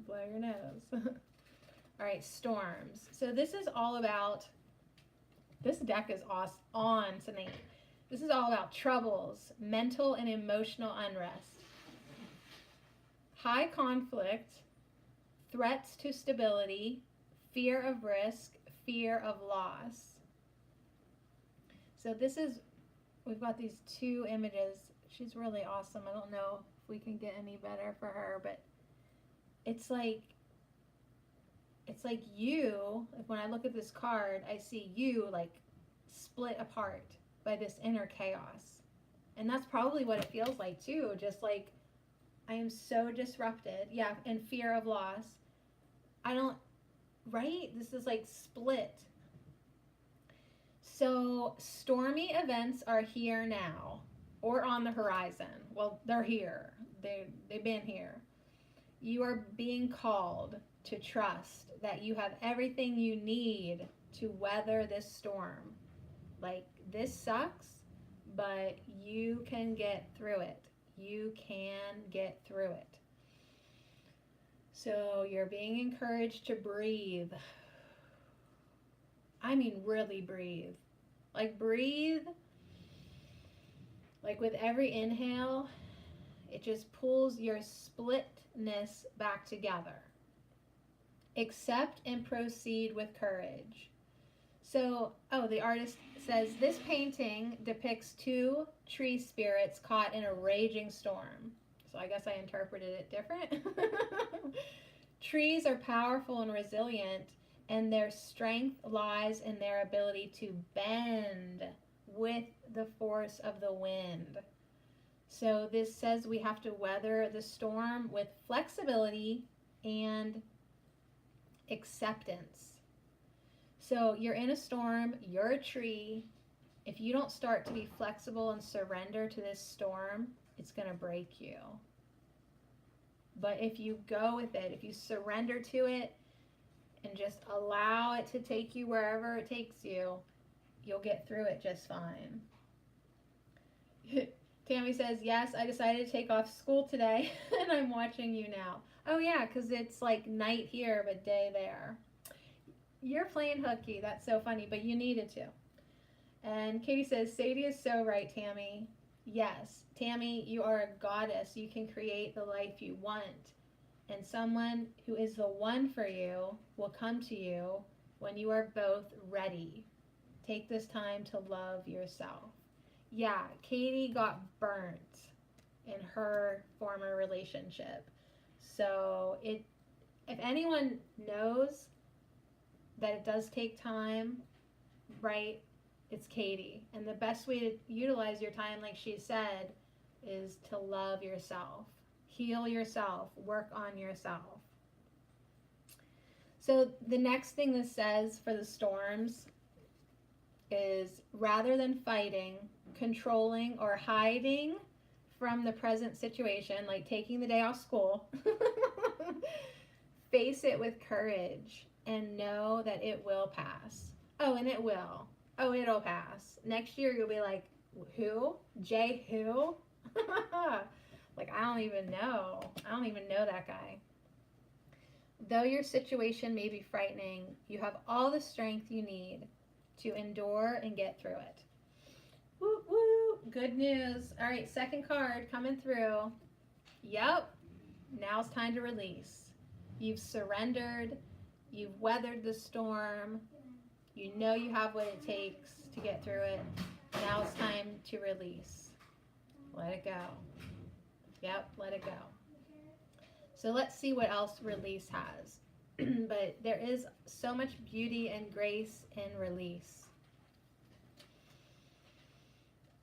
Blow your nose. All right, storms. So this is all about, this deck is on tonight. This is all about troubles, mental and emotional unrest, high conflict, threats to stability, fear of risk, fear of loss. So this is, we've got these two images. She's really awesome. I don't know if we can get any better for her, but it's like you, when I look at this card, I see you like split apart by this inner chaos. And that's probably what it feels like too. Just like, I am so disrupted. Yeah, and fear of loss. Right? This is like split. So stormy events are here now or on the horizon. Well, they're here. They've been here. You are being called to trust that you have everything you need to weather this storm. Like, this sucks, but you can get through it. You can get through it. So you're being encouraged to breathe. I mean, really breathe. Like, breathe. Like, with every inhale, it just pulls your splitness back together. Accept and proceed with courage. So, the artist says, this painting depicts two tree spirits caught in a raging storm. So I guess I interpreted it different. Trees are powerful and resilient, and their strength lies in their ability to bend with the force of the wind. So this says we have to weather the storm with flexibility and acceptance. So you're in a storm, you're a tree. If you don't start to be flexible and surrender to this storm, it's going to break you. But if you go with it, if you surrender to it and just allow it to take you wherever it takes you, you'll get through it just fine. Tammy says, yes, I decided to take off school today and I'm watching you now. Oh yeah, because it's like night here but day there. You're playing hooky. That's so funny, but you needed to. And Katie says, Sadie is so right, Tammy. Yes, Tammy, you are a goddess. You can create the life you want. And someone who is the one for you will come to you when you are both ready. Take this time to love yourself. Yeah, Katie got burnt in her former relationship. So if anyone knows that it does take time, right, it's Katie. And the best way to utilize your time, like she said, is to love yourself. Heal yourself. Work on yourself. So the next thing this says for the storms is, rather than fighting, controlling, or hiding from the present situation, like taking the day off school, face it with courage and know that it will pass. Oh, and it will. Oh, it'll pass. Next year you'll be like, who? Jay who? Like, I don't even know that guy. Though your situation may be frightening, you have all the strength you need to endure and get through it. Woo woo! Good news. All right, second card coming through. Yep. Now it's time to release. You've surrendered. You've weathered the storm. You know you have what it takes to get through it. Now it's time to release. Let it go. Yep, let it go. So let's see what else release has. But there is so much beauty and grace in release.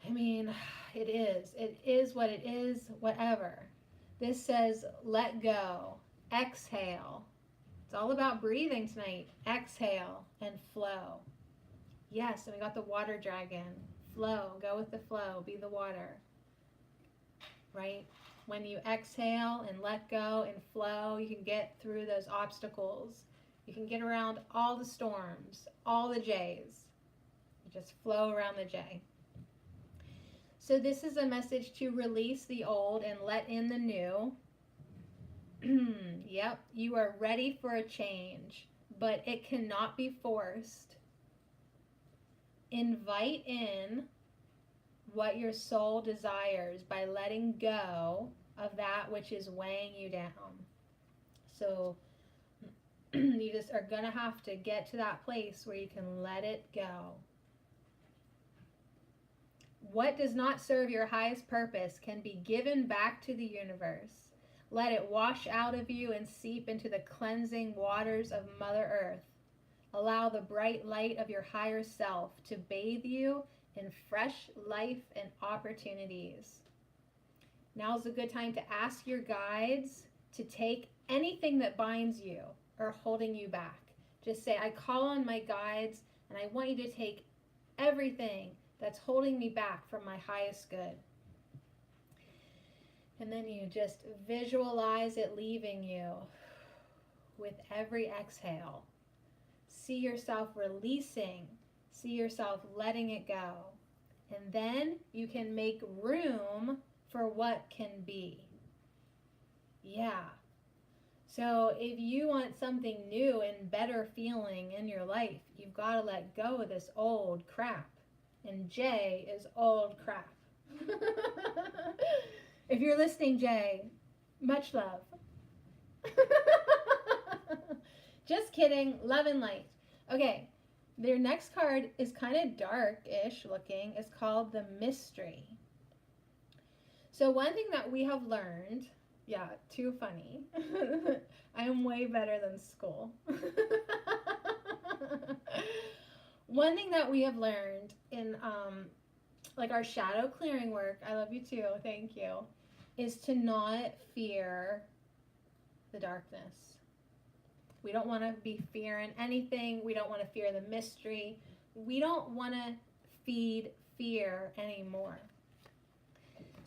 I mean, it is. It is what it is, whatever. This says, let go. Exhale. It's all about breathing tonight. Exhale and flow. Yes, and we got the water dragon. Flow. Go with the flow. Be the water. Right? When you exhale and let go and flow, you can get through those obstacles. You can get around all the storms, all the J's. You just flow around the J. So this is a message to release the old and let in the new. Yep, you are ready for a change, but it cannot be forced. Invite in what your soul desires by letting go of that which is weighing you down. So you just are going to have to get to that place where you can let it go. What does not serve your highest purpose can be given back to the universe. Let it wash out of you and seep into the cleansing waters of Mother Earth. Allow the bright light of your higher self to bathe you in fresh life and opportunities. Now's a good time to ask your guides to take anything that binds you or holding you back. Just say, I call on my guides and I want you to take everything that's holding me back from my highest good. And then you just visualize it leaving you with every exhale. See yourself releasing. See yourself letting it go. And then you can make room for what can be. Yeah. So if you want something new and better feeling in your life, you've got to let go of this old crap. And J is old crap. If you're listening, Jay, much love. Just kidding. Love and light. Okay, their next card is kind of dark-ish looking. It's called the Mystery. So one thing that we have learned, yeah, too funny. I am way better than school. One thing that we have learned in like our shadow clearing work, I love you too, thank you, is to not fear the darkness. We don't want to be fearing anything. We don't want to fear the mystery. We don't want to feed fear anymore.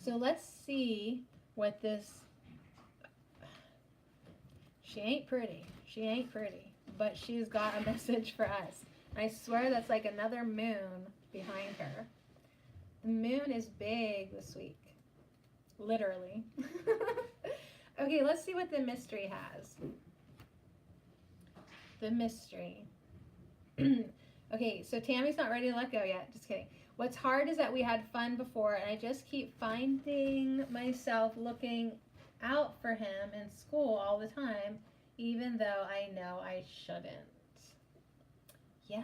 So let's see what this, she ain't pretty, but she's got a message for us. I swear that's like another moon behind her. The moon is big this week. Literally. Okay, let's see what the mystery has. The mystery. Okay, so Tammy's not ready to let go yet. Just kidding. What's hard is that we had fun before, and I just keep finding myself looking out for him in school all the time, even though I know I shouldn't. Yeah,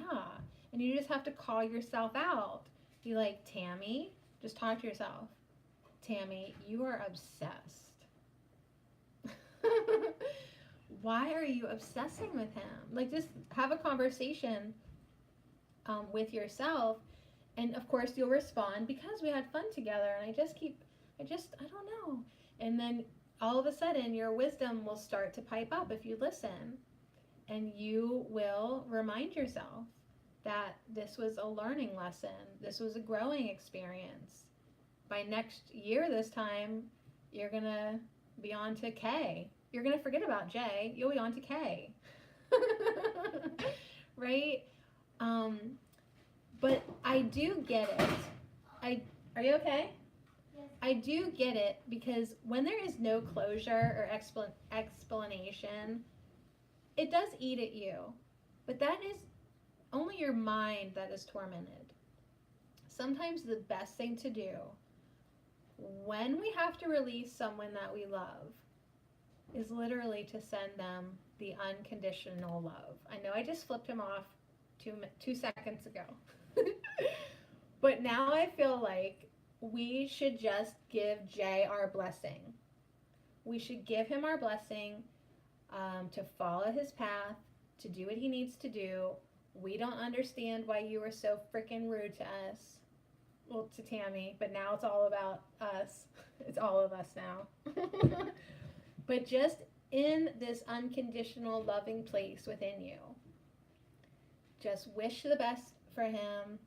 and you just have to call yourself out. Be like, Tammy, just talk to yourself. Tammy, you are obsessed. Why are you obsessing with him? Like, just have a conversation with yourself, and of course you'll respond, because we had fun together, and I don't know. And then all of a sudden your wisdom will start to pipe up if you listen. And you will remind yourself that this was a learning lesson. This was a growing experience. By next year this time, you're going to be on to K. You're going to forget about J. You'll be on to K. Right? But I do get it. Are you okay? Yes. I do get it, because when there is no closure or explanation, it does eat at you, but that is only your mind that is tormented. Sometimes the best thing to do when we have to release someone that we love is literally to send them the unconditional love. I know I just flipped him off 2 seconds ago, but now I feel like we should just give Jay our blessing. We should give him our blessing. To follow his path, to do what he needs to do. We don't understand why you were so freaking rude to us. Well, to Tammy, but now it's all about us. It's all of us now. But just in this unconditional loving place within you, just wish the best for him.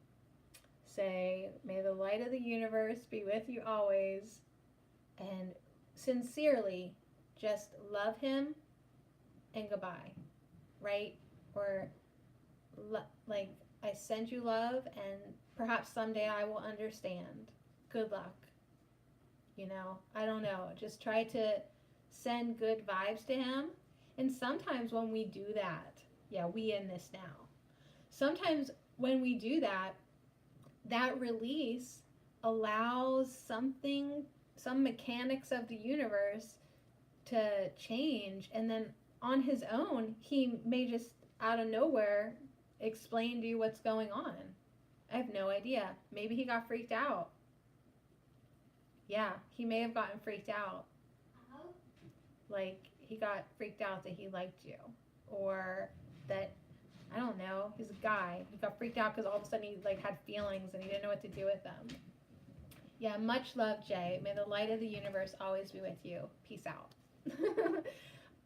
Say, may the light of the universe be with you always. And sincerely, just love him. And goodbye. right? Or like, I send you love, and perhaps someday I will understand. Good luck. You know, I don't know. Just try to send good vibes to him. And sometimes when we do that, yeah, we in this now. Sometimes when we do that, that release allows some mechanics of the universe to change, and then on his own, he may just out of nowhere explain to you what's going on. I have no idea. Maybe he got freaked out. Yeah, he may have gotten freaked out. Like, he got freaked out that he liked you, or that, I don't know, he's a guy. He got freaked out because all of a sudden he like had feelings and he didn't know what to do with them. Yeah, much love, Jay. May the light of the universe always be with you. Peace out.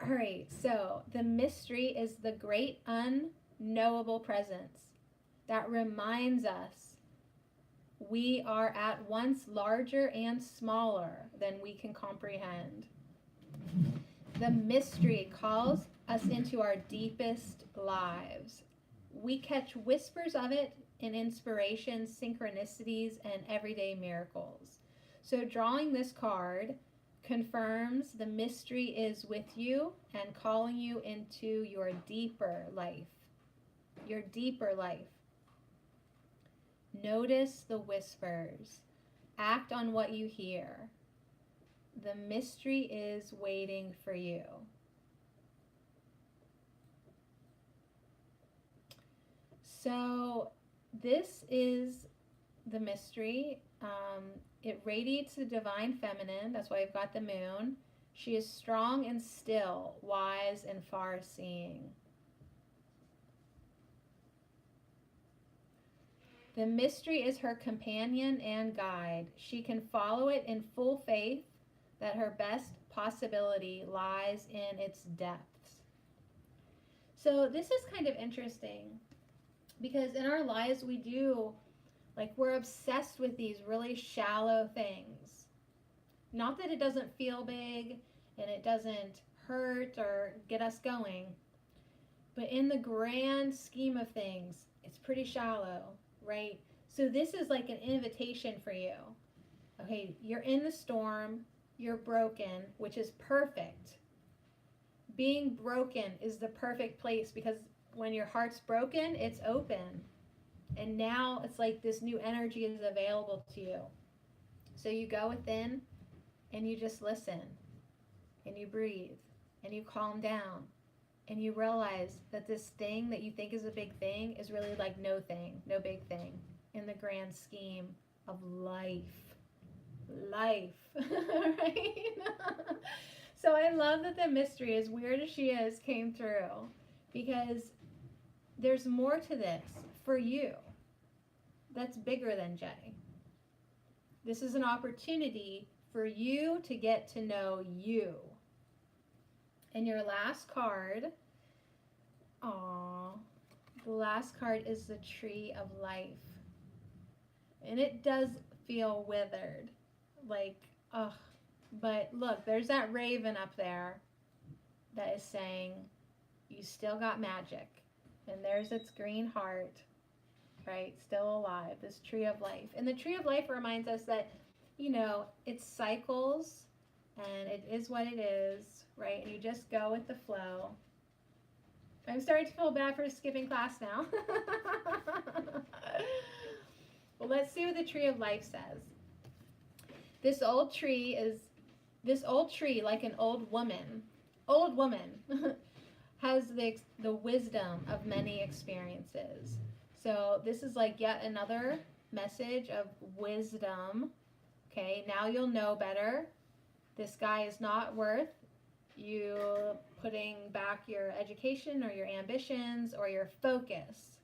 All right, so the mystery is the great unknowable presence that reminds us we are at once larger and smaller than we can comprehend. The mystery calls us into our deepest lives. We catch whispers of it in inspirations, synchronicities, and everyday miracles. So drawing this card confirms the mystery is with you and calling you into your deeper life. Your deeper life. Notice the whispers. Act on what you hear. The mystery is waiting for you. So this is the mystery. It radiates the divine feminine. That's why I've got the moon. She is strong and still, wise and far-seeing. The mystery is her companion and guide. She can follow it in full faith that her best possibility lies in its depths. So this is kind of interesting because in our lives we do, like, we're obsessed with these really shallow things. Not that it doesn't feel big and it doesn't hurt or get us going, but in the grand scheme of things, it's pretty shallow, right? So this is like an invitation for you. Okay, you're in the storm, you're broken, which is perfect. Being broken is the perfect place because when your heart's broken, it's open. And now it's like this new energy is available to you. So you go within and you just listen and you breathe and you calm down and you realize that this thing that you think is a big thing is really like no thing, no big thing in the grand scheme of life. Life, right? So I love that the mystery, as weird as she is, came through because there's more to this for you that's bigger than Jay. This is an opportunity for you to get to know you. And your last card, the last card is the Tree of Life. And it does feel withered. Like, ugh. But look, there's that raven up there that is saying, you still got magic. And there's its green heart, right? Still alive, this Tree of Life. And the Tree of Life reminds us that, you know, it cycles and it is what it is, right? And you just go with the flow. I'm starting to feel bad for skipping class now. Well, let's see what the Tree of Life says. This old tree, like an old woman, has the wisdom of many experiences. So this is like yet another message of wisdom. Okay, now you'll know better. This guy is not worth you putting back your education or your ambitions or your focus.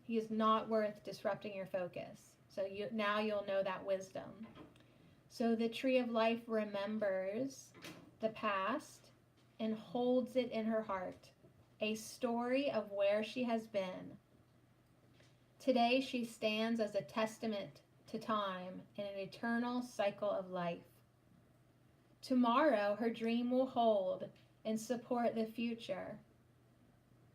He is not worth disrupting your focus. So now you'll know that wisdom. So the Tree of Life remembers the past and holds it in her heart, a story of where she has been. Today she stands as a testament to time in an eternal cycle of life. Tomorrow her dream will hold and support the future,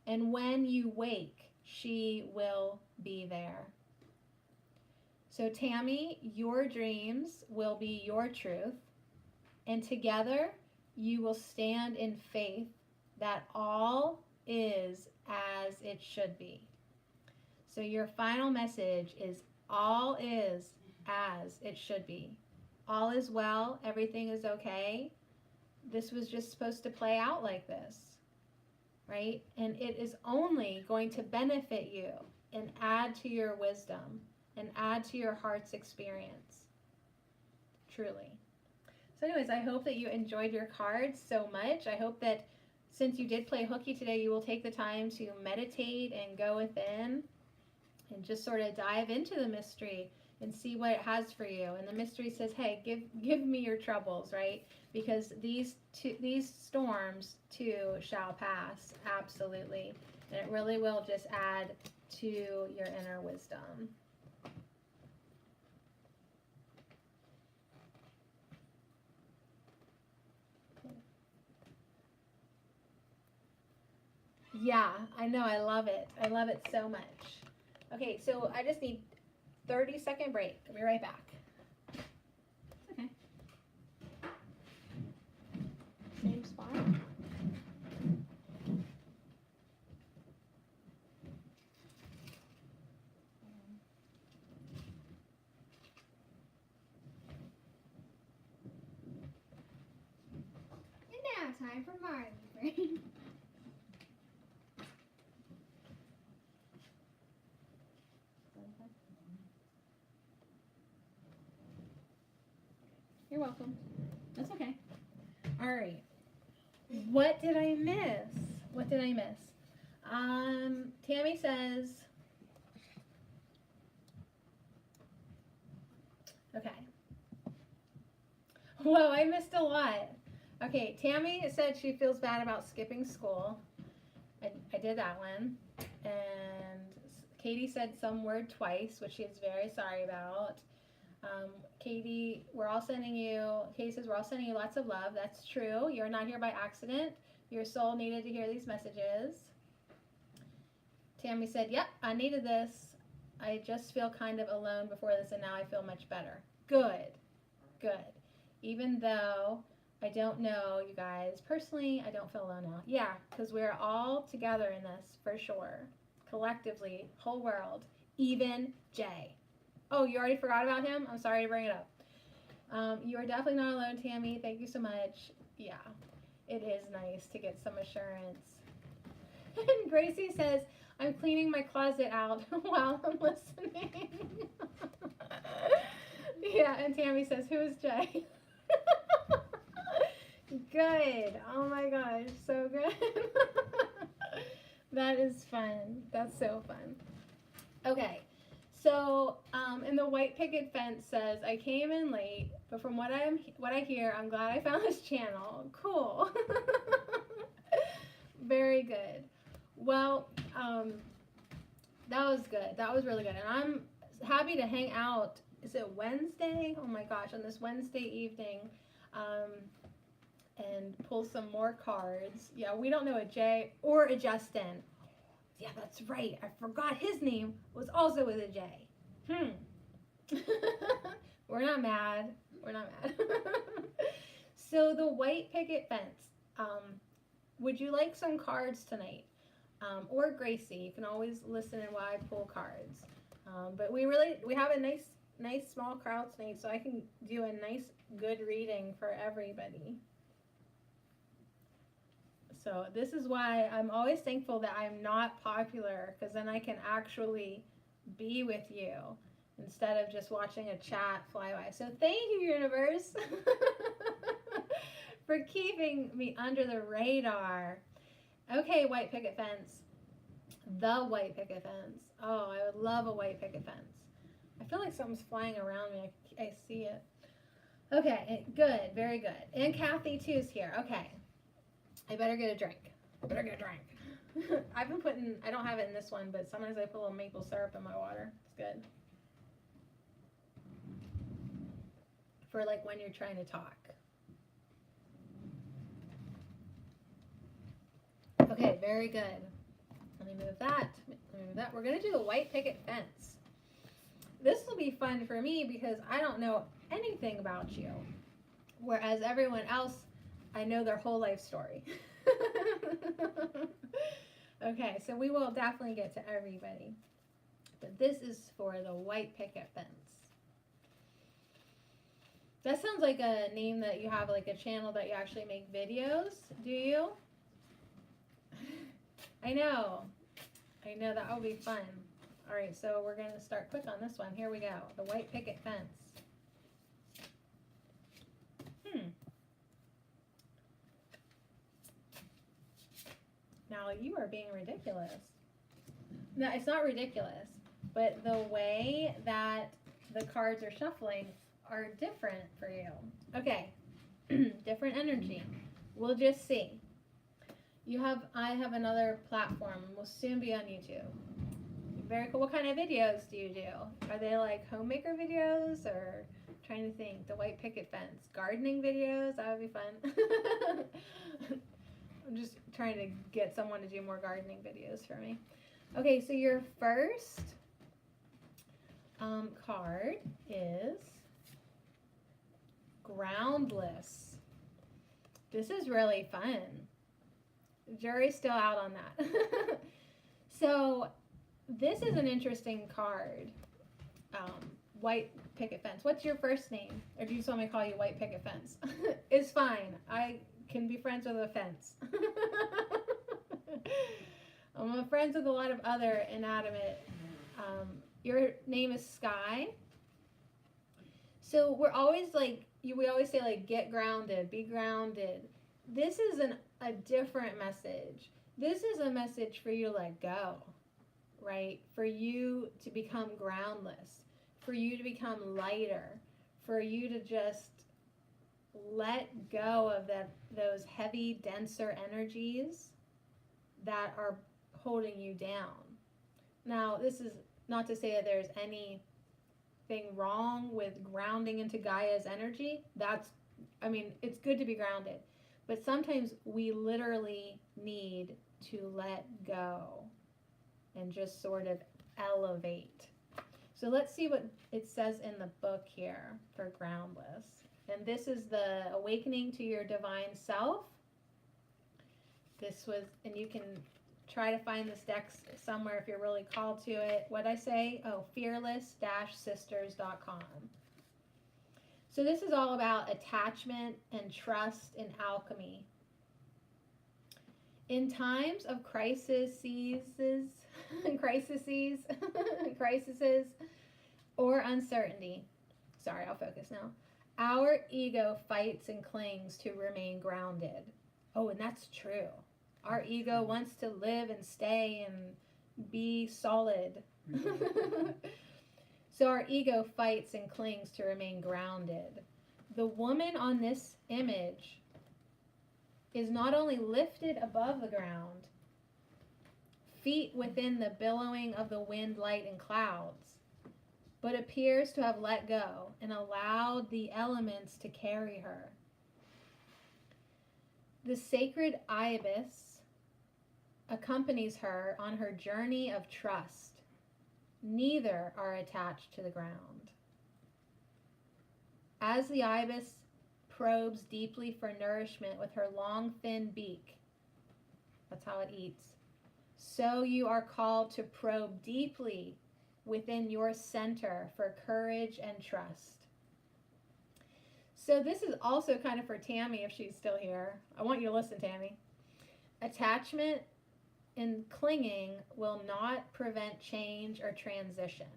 and when you wake, she will be there. So, Tammy, your dreams will be your truth, and together you will stand in faith that all is as it should be. So, your final message is all is as it should be. All is well, everything is okay. This was just supposed to play out like this, right? And it is only going to benefit you and add to your wisdom and add to your heart's experience. Truly. So anyways, I hope that you enjoyed your cards so much. I hope that since you did play hooky today, you will take the time to meditate and go within and just sort of dive into the mystery and see what it has for you. And the mystery says, hey, give me your troubles, right? Because these storms too shall pass, absolutely. And it really will just add to your inner wisdom. Yeah, I know, I love it. I love it so much. Okay, so I just need 30-second break. I'll be right back. Okay. Same spot. And now time for Marley brain. You're welcome. That's okay. All right. What did I miss? What did I miss? Tammy says, okay. Whoa, I missed a lot. Okay, Tammy said she feels bad about skipping school. I did that one. And Katie said some word twice, which she is very sorry about. Katie, Katie says we're all sending you lots of love. That's true. You're not here by accident. Your soul needed to hear these messages. Tammy said, yep, I needed this. I just feel kind of alone before this, and now I feel much better. Good. Good. Even though I don't know you guys personally, I don't feel alone now. Yeah, because we're all together in this for sure. Collectively, whole world, even Jay. Oh, you already forgot about him? I'm sorry to bring it up. You are definitely not alone, Tammy. Thank you so much. Yeah, it is nice to get some assurance. And Gracie says, I'm cleaning my closet out while I'm listening. Yeah, and Tammy says, who is Jay? Good. Oh my gosh, so good. That is fun. That's so fun. Okay. So, and the white picket fence says, I came in late, but from what I hear, I'm glad I found this channel. Cool. Very good. Well, that was good. That was really good. And I'm happy to hang out. Is it Wednesday? Oh my gosh, on this Wednesday evening, and pull some more cards. Yeah, we don't know a J or a Justin. Yeah, that's right. I forgot his name was also with a J. We're not mad. We're not mad. So the white picket fence. Would you like some cards tonight? Or Gracie, you can always listen in while I pull cards. But we have a nice small crowd tonight, so I can do a nice good reading for everybody. So this is why I'm always thankful that I'm not popular, because then I can actually be with you instead of just watching a chat fly by. So thank you, universe, for keeping me under the radar. Okay, white picket fence. The white picket fence. Oh, I would love a white picket fence. I feel like something's flying around me. I see it. Okay, good, very good. And Kathy too is here. Okay. I better get a drink. I don't have it in this one, but sometimes I put a little maple syrup in my water. It's good. For like when you're trying to talk. Okay, very good. Let me move that. Let me move that. We're going to do the white picket fence. This will be fun for me because I don't know anything about you. Whereas everyone else, I know their whole life story. Okay, so we will definitely get to everybody. But this is for the white picket fence. That sounds like a name that you have, like a channel that you actually make videos, do you? I know that will be fun. All right, so we're going to start quick on this one. Here we go, the white picket fence. Now you are being ridiculous. No, it's not ridiculous, but the way that the cards are shuffling are different for you. Okay, different energy. We'll just see. I have another platform. We'll soon be on YouTube. Very cool. What kind of videos do you do? Are they like homemaker videos or trying to think? The white picket fence, gardening videos. That would be fun. I'm just trying to get someone to do more gardening videos for me. Okay, so your first card is Groundless. This is really fun. Jury's still out on that. So this is an interesting card. White picket fence. What's your first name? Or do you just want me to call you White Picket Fence? It's fine. I can be friends with a fence. I'm friends with a lot of other inanimate. Your name is Sky. So we're always like, we always say like, get grounded, be grounded. This is a different message. This is a message for you to let go, right? For you to become groundless, for you to become lighter, for you to just let go of those heavy, denser energies that are holding you down. Now, this is not to say that there's anything wrong with grounding into Gaia's energy. It's good to be grounded. But sometimes we literally need to let go and just sort of elevate. So let's see what it says in the book here for Groundless. And this is the awakening to your divine self. And you can try to find this deck somewhere if you're really called to it. What'd I say? Oh, fearless-sisters.com. So this is all about attachment and trust in alchemy. In times of crises, or uncertainty, sorry, I'll focus now. Our ego fights and clings to remain grounded. Oh, and that's true. Our ego wants to live and stay and be solid. So our ego fights and clings to remain grounded. The woman on this image is not only lifted above the ground, feet within the billowing of the wind, light, and clouds, but appears to have let go and allowed the elements to carry her. The sacred ibis accompanies her on her journey of trust. Neither are attached to the ground. As the ibis probes deeply for nourishment with her long, thin beak, that's how it eats, so you are called to probe deeply within your center for courage and trust. So this is also kind of for Tammy if she's still here. I want you to listen, Tammy. Attachment and clinging will not prevent change or transition.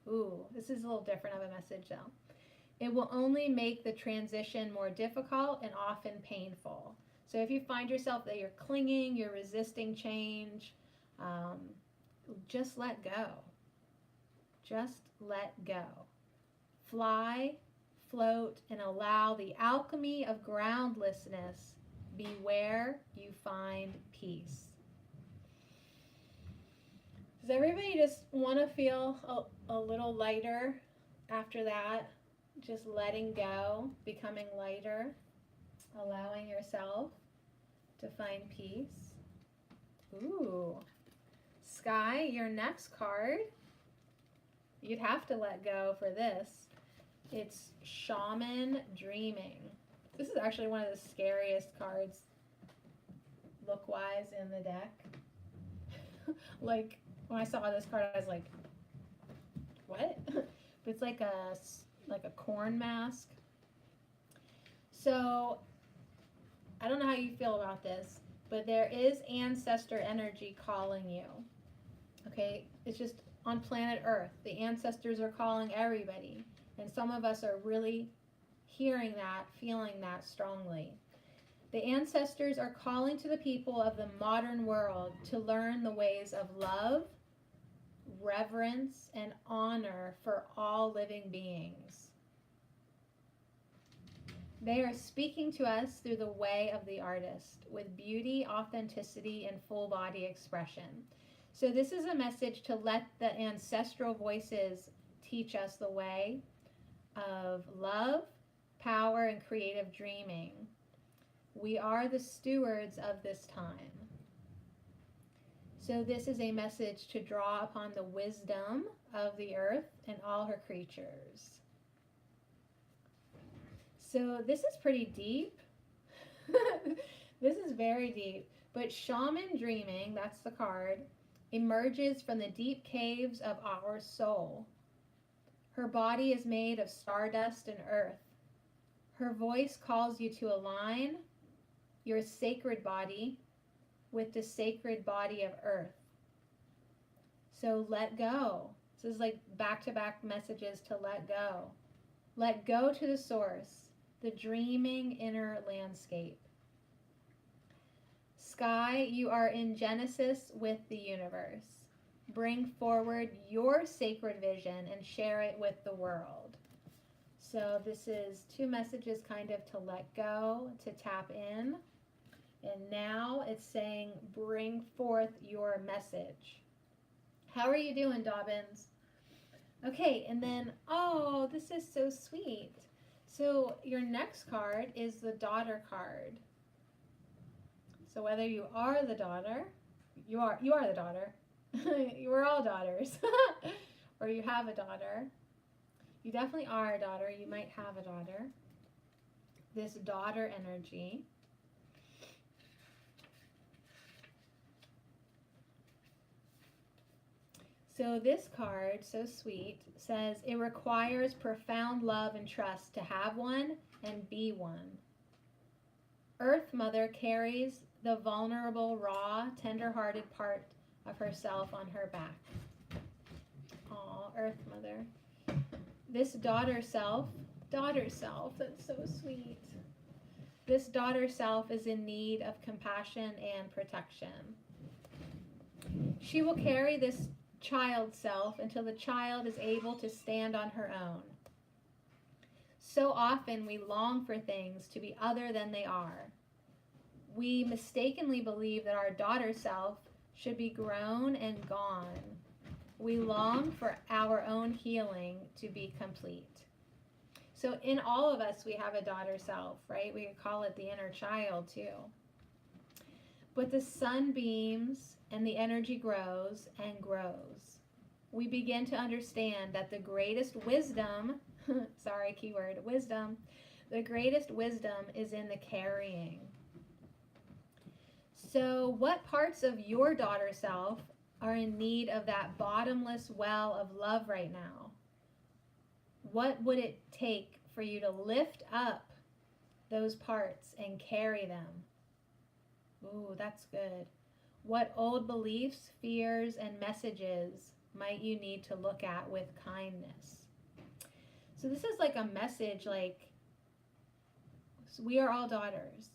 Ooh, this is a little different of a message though. It will only make the transition more difficult and often painful. So if you find yourself that you're clinging, you're resisting change, just let go. Just let go. Fly, float, and allow the alchemy of groundlessness be where you find peace. Does everybody just want to feel a little lighter after that? Just letting go, becoming lighter, allowing yourself to find peace. Ooh, Sky, your next card, you'd have to let go for this. It's Shaman Dreaming. This is actually one of the scariest cards look-wise in the deck. Like, when I saw this card, I was like, what? It's like a corn mask. So, I don't know how you feel about this, but there is ancestor energy calling you. Okay? It's just on planet Earth. The ancestors are calling everybody. And some of us are really hearing that, feeling that strongly. The ancestors are calling to the people of the modern world to learn the ways of love, reverence, and honor for all living beings. They are speaking to us through the way of the artist with beauty, authenticity, and full body expression. So this is a message to let the ancestral voices teach us the way of love, power, and creative dreaming. We are the stewards of this time. So this is a message to draw upon the wisdom of the earth and all her creatures. So this is pretty deep. This is very deep. But Shaman Dreaming, that's the card, emerges from the deep caves of our soul. Her body is made of stardust and earth. Her voice calls you to align your sacred body with the sacred body of earth. So let go. This is like back-to-back messages to let go. Let go to the source, the dreaming inner landscape. Sky, you are in Genesis with the universe. Bring forward your sacred vision and share it with the world. So this is two messages kind of to let go, to tap in. And now it's saying, bring forth your message. How are you doing, Dobbins? Okay, and then, oh, this is so sweet. So your next card is the daughter card. So whether you are the daughter, you are the daughter. We're all daughters. Or you have a daughter. You definitely are a daughter. You might have a daughter. This daughter energy. So this card, so sweet, says it requires profound love and trust to have one and be one. Earth Mother carries the vulnerable, raw, tender-hearted part of herself on her back. Aw, Earth Mother. This daughter self, that's so sweet. This daughter self is in need of compassion and protection. She will carry this child self until the child is able to stand on her own. So often we long for things to be other than they are. We mistakenly believe that our daughter self should be grown and gone. We long for our own healing to be complete. So in all of us, we have a daughter self, right? We could call it the inner child too. But the sun beams and the energy grows and grows. We begin to understand that the greatest wisdom, sorry, keyword, wisdom, the greatest wisdom is in the carrying. So what parts of your daughter self are in need of that bottomless well of love right now? What would it take for you to lift up those parts and carry them? Ooh, that's good. What old beliefs, fears, and messages might you need to look at with kindness? So this is like a message like, we are all daughters,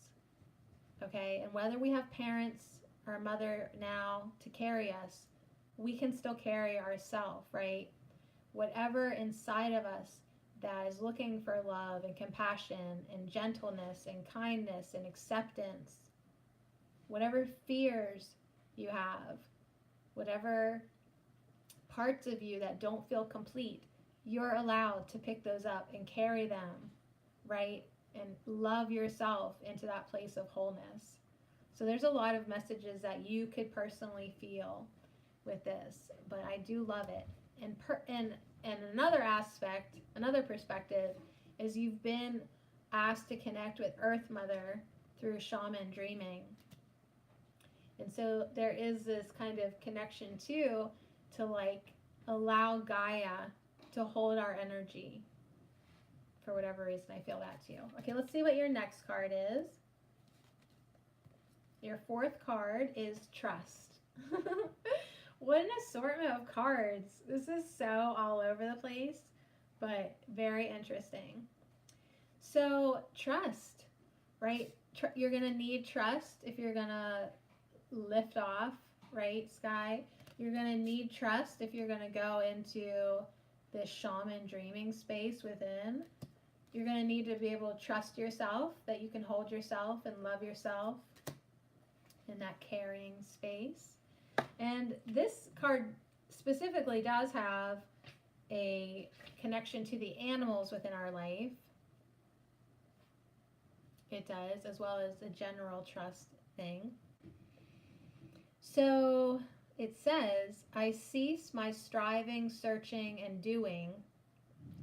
okay? And whether we have parents or a mother now to carry us, we can still carry ourselves, right? Whatever inside of us that is looking for love and compassion and gentleness and kindness and acceptance, whatever fears you have, whatever parts of you that don't feel complete, you're allowed to pick those up and carry them, right? And love yourself into that place of wholeness. So there's a lot of messages that you could personally feel. with this, but I do love it. And another aspect, another perspective, is you've been asked to connect with Earth Mother through shaman dreaming. And so there is this kind of connection too, to like allow Gaia to hold our energy. For whatever reason, I feel that too. Okay, let's see what your next card is. Your fourth card is Trust. What an assortment of cards. This is so all over the place, but very interesting. So, trust, right? You're going to need trust if you're going to lift off, right, Sky? You're going to need trust if you're going to go into this shaman dreaming space within. You're going to need to be able to trust yourself, that you can hold yourself and love yourself in that carrying space. And this card specifically does have a connection to the animals within our life. It does, as well as a general trust thing. So it says, I cease my striving, searching, and doing.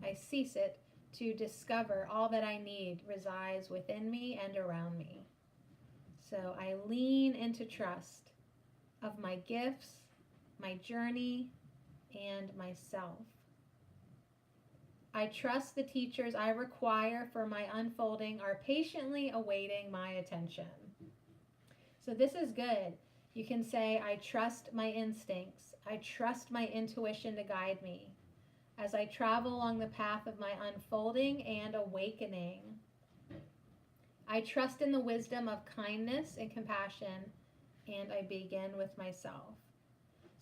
I cease it to discover all that I need resides within me and around me. So I lean into trust of my gifts, my journey, and myself. I trust the teachers I require for my unfolding are patiently awaiting my attention. So this is good. You can say, I trust my instincts. I trust my intuition to guide me as I travel along the path of my unfolding and awakening. I trust in the wisdom of kindness and compassion, and I begin with myself.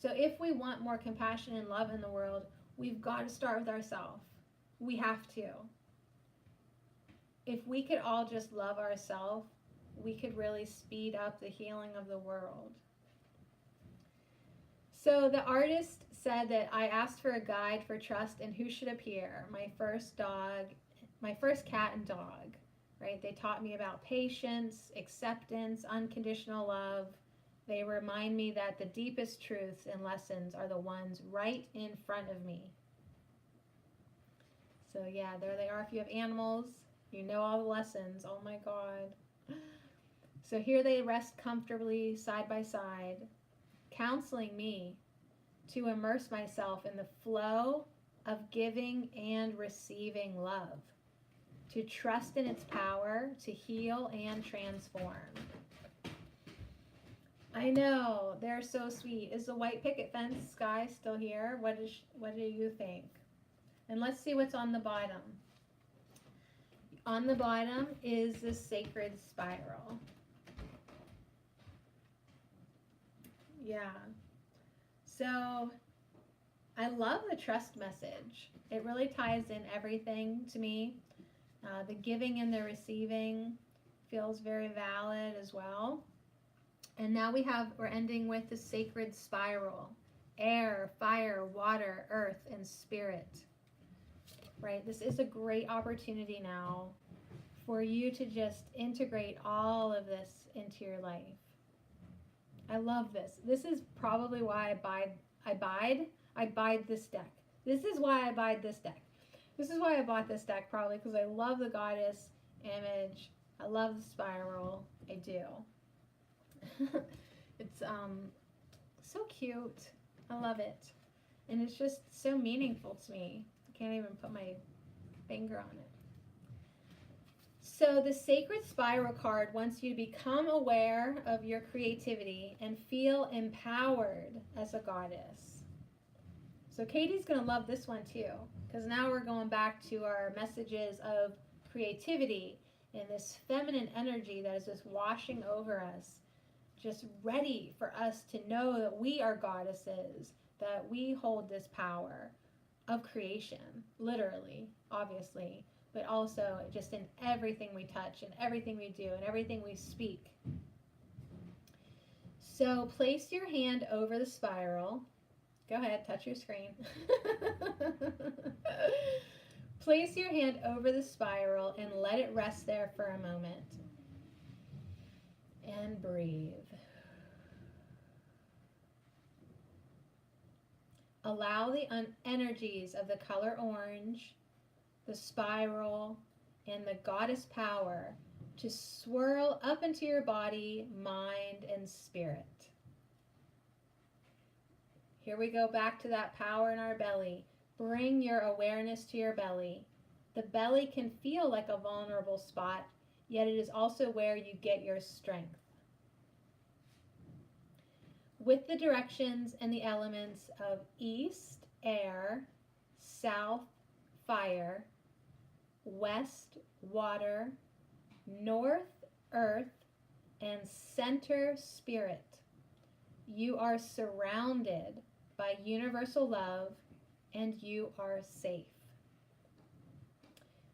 So if we want more compassion and love in the world, we've got to start with ourselves. We have to. If we could all just love ourselves, we could really speed up the healing of the world. So the artist said that I asked for a guide for trust and who should appear. My first cat and dog, right? They taught me about patience, acceptance, unconditional love. They remind me that the deepest truths and lessons are the ones right in front of me. So yeah, there they are. If you have animals, you know all the lessons. Oh my God. So here they rest comfortably side by side, counseling me to immerse myself in the flow of giving and receiving love, to trust in its power to heal and transform. I know, they're so sweet. Is the white picket fence Sky still here? What do you think? And let's see what's on the bottom. On the bottom is the sacred spiral. Yeah. So I love the trust message. It really ties in everything to me. The giving and the receiving feels very valid as well. And now we're ending with the sacred spiral. Air, fire, water, earth, and spirit. Right? This is a great opportunity now for you to just integrate all of this into your life. I love this. This is probably why I bide this deck. This is why I bide this deck. This is why I bought this deck, probably because I love the goddess image. I love the spiral. I do. It's so cute. I love it. And it's just so meaningful to me. I can't even put my finger on it. So the sacred spiral card wants you to become aware of your creativity and feel empowered as a goddess. So Katie's going to love this one too, because now we're going back to our messages of creativity and this feminine energy that is just washing over us, just ready for us to know that we are goddesses, that we hold this power of creation, literally, obviously, but also just in everything we touch and everything we do and everything we speak. So place your hand over the spiral. Go ahead, touch your screen. Place your hand over the spiral and let it rest there for a moment. And breathe. Allow the energies of the color orange, the spiral, and the goddess power to swirl up into your body, mind, and spirit. Here we go back to that power in our belly. Bring your awareness to your belly. The belly can feel like a vulnerable spot, yet it is also where you get your strength. With the directions and the elements of east, air, south, fire, west, water, north, earth, and center, spirit, you are surrounded by universal love and you are safe.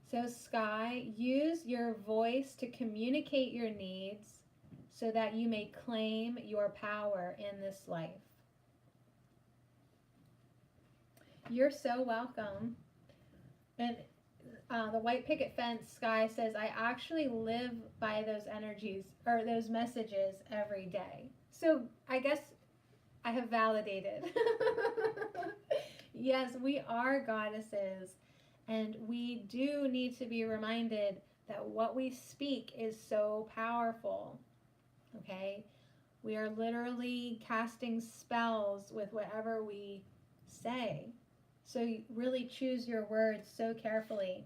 So Sky, use your voice to communicate your needs so that you may claim your power in this life. You're so welcome. And the white picket fence, Sky says, I actually live by those energies or those messages every day. So I guess I have validated. Yes, we are goddesses, and we do need to be reminded that what we speak is so powerful. Okay? We are literally casting spells with whatever we say. So you really choose your words so carefully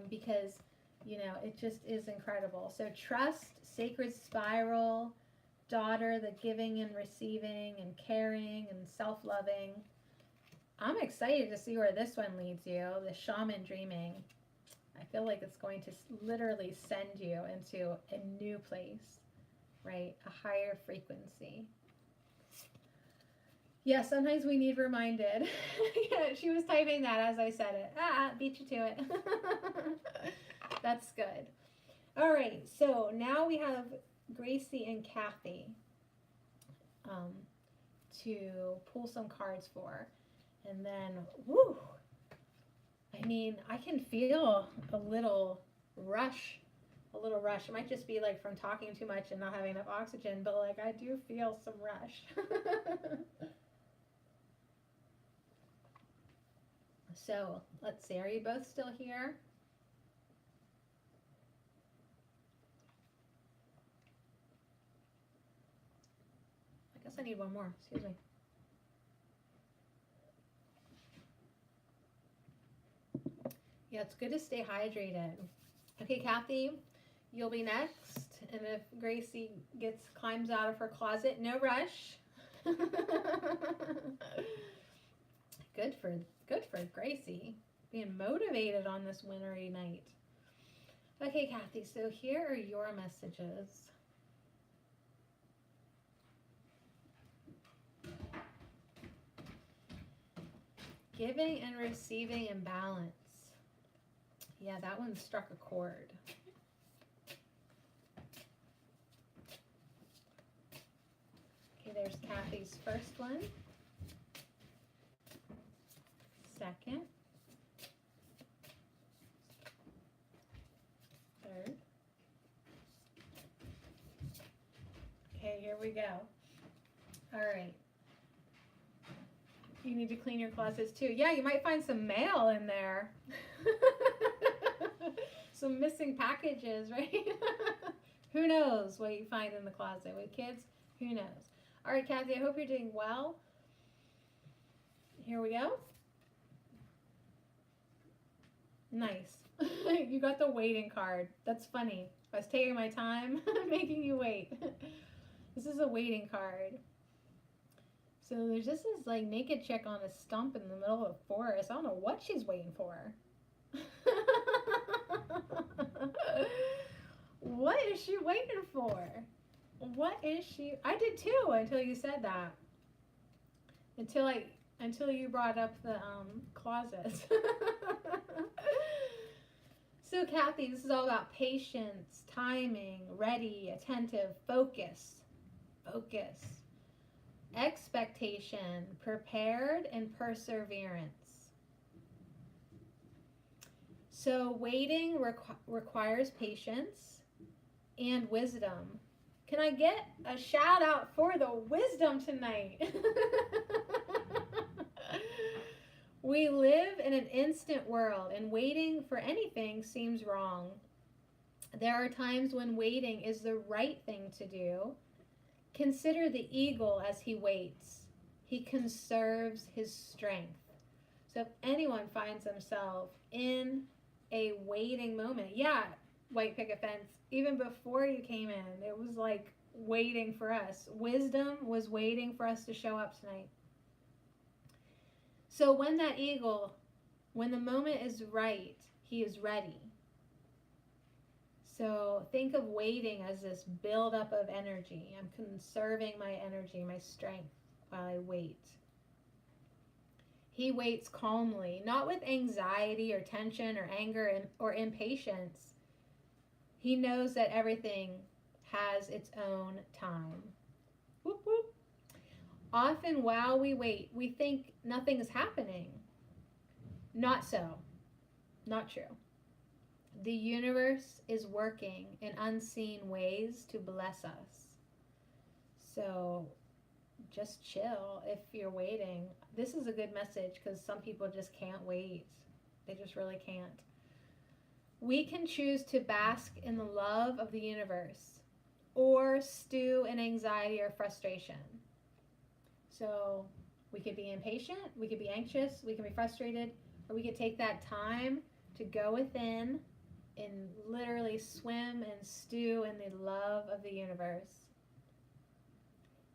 because, you know, it just is incredible. So trust, sacred spiral, daughter, the giving and receiving and caring and self-loving. I'm excited to see where this one leads you, the shaman dreaming. I feel like it's going to literally send you into a new place, right? A higher frequency. Yeah, sometimes we need reminded. Yeah, she was typing that as I said it. Beat you to it. That's good. All right, so now we have Gracie and Kathy to pull some cards for. And then, woo! I mean, I can feel a little rush. It might just be like from talking too much and not having enough oxygen, but like I do feel some rush. So, let's see. Are you both still here? I guess I need one more. Excuse me. Yeah, it's good to stay hydrated. Okay, Kathy, you'll be next. And if Gracie climbs out of her closet, no rush. Good for Gracie, being motivated on this wintry night. Okay, Kathy, so here are your messages. Giving and receiving in balance. Yeah, that one struck a chord. Okay, there's Kathy's first one. Second. Third. Okay, here we go. All right. You need to clean your closets too. Yeah, you might find some mail in there. Some missing packages, right? Who knows what you find in the closet with kids? Who knows? All right, Kathy, I hope you're doing well. Here we go. Nice. You got the waiting card. That's funny. I was taking my time making you wait. This is a waiting card. So there's just this like naked chick on a stump in the middle of a forest. I don't know what she's waiting for. What is she waiting for? What is she? I did too until you said that. Until you brought up the closet. So Kathy, this is all about patience, timing, ready, attentive, focus, expectation, prepared, and perseverance. So waiting requires patience and wisdom. Can I get a shout out for the wisdom tonight? We live in an instant world, and waiting for anything seems wrong. There are times when waiting is the right thing to do. Consider the eagle as he waits. He conserves his strength. So if anyone finds themselves in a waiting moment, yeah, white picket fence, even before you came in, it was like waiting for us. Wisdom was waiting for us to show up tonight. So when that eagle, when the moment is right, he is ready. So think of waiting as this buildup of energy. I'm conserving my energy, my strength while I wait. He waits calmly, not with anxiety or tension or anger or impatience. He knows that everything has its own time. Whoop, whoop. Often while we wait, we think nothing is happening. Not so. Not true. The universe is working in unseen ways to bless us. So just chill if you're waiting. This is a good message because some people just can't wait. They just really can't. We can choose to bask in the love of the universe or stew in anxiety or frustration. So we could be impatient, we could be anxious, we can be frustrated, or we could take that time to go within and literally swim and stew in the love of the universe.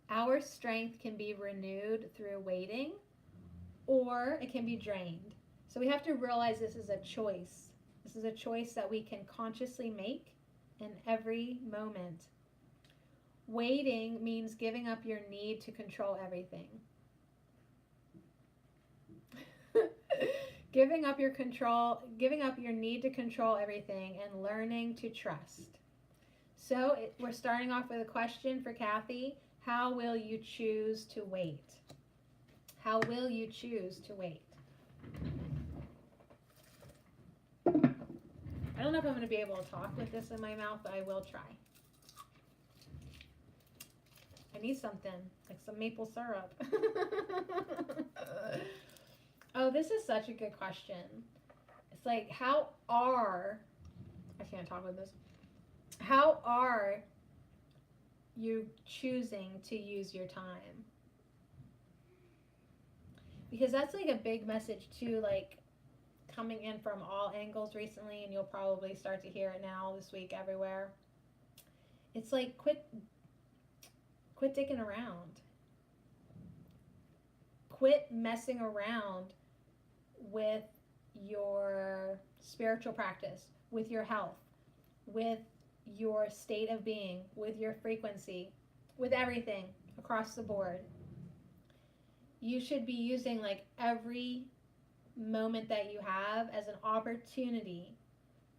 Our strength can be renewed through waiting, or it can be drained. So we have to realize this is a choice. This is a choice that we can consciously make in every moment. Waiting means giving up your need to control everything. Giving up your need to control everything and learning to trust. So we're starting off with a question for Kathy. How will you choose to wait? How will you choose to wait? I don't know if I'm going to be able to talk with this in my mouth, but I will try. I need something, like some maple syrup. Oh, this is such a good question. It's like, I can't talk with this. How are you choosing to use your time? Because that's like a big message too, like coming in from all angles recently, and you'll probably start to hear it now this week everywhere. It's like quit dicking around. Quit messing around with your spiritual practice, with your health, with your state of being, with your frequency, with everything across the board. You should be using like every moment that you have as an opportunity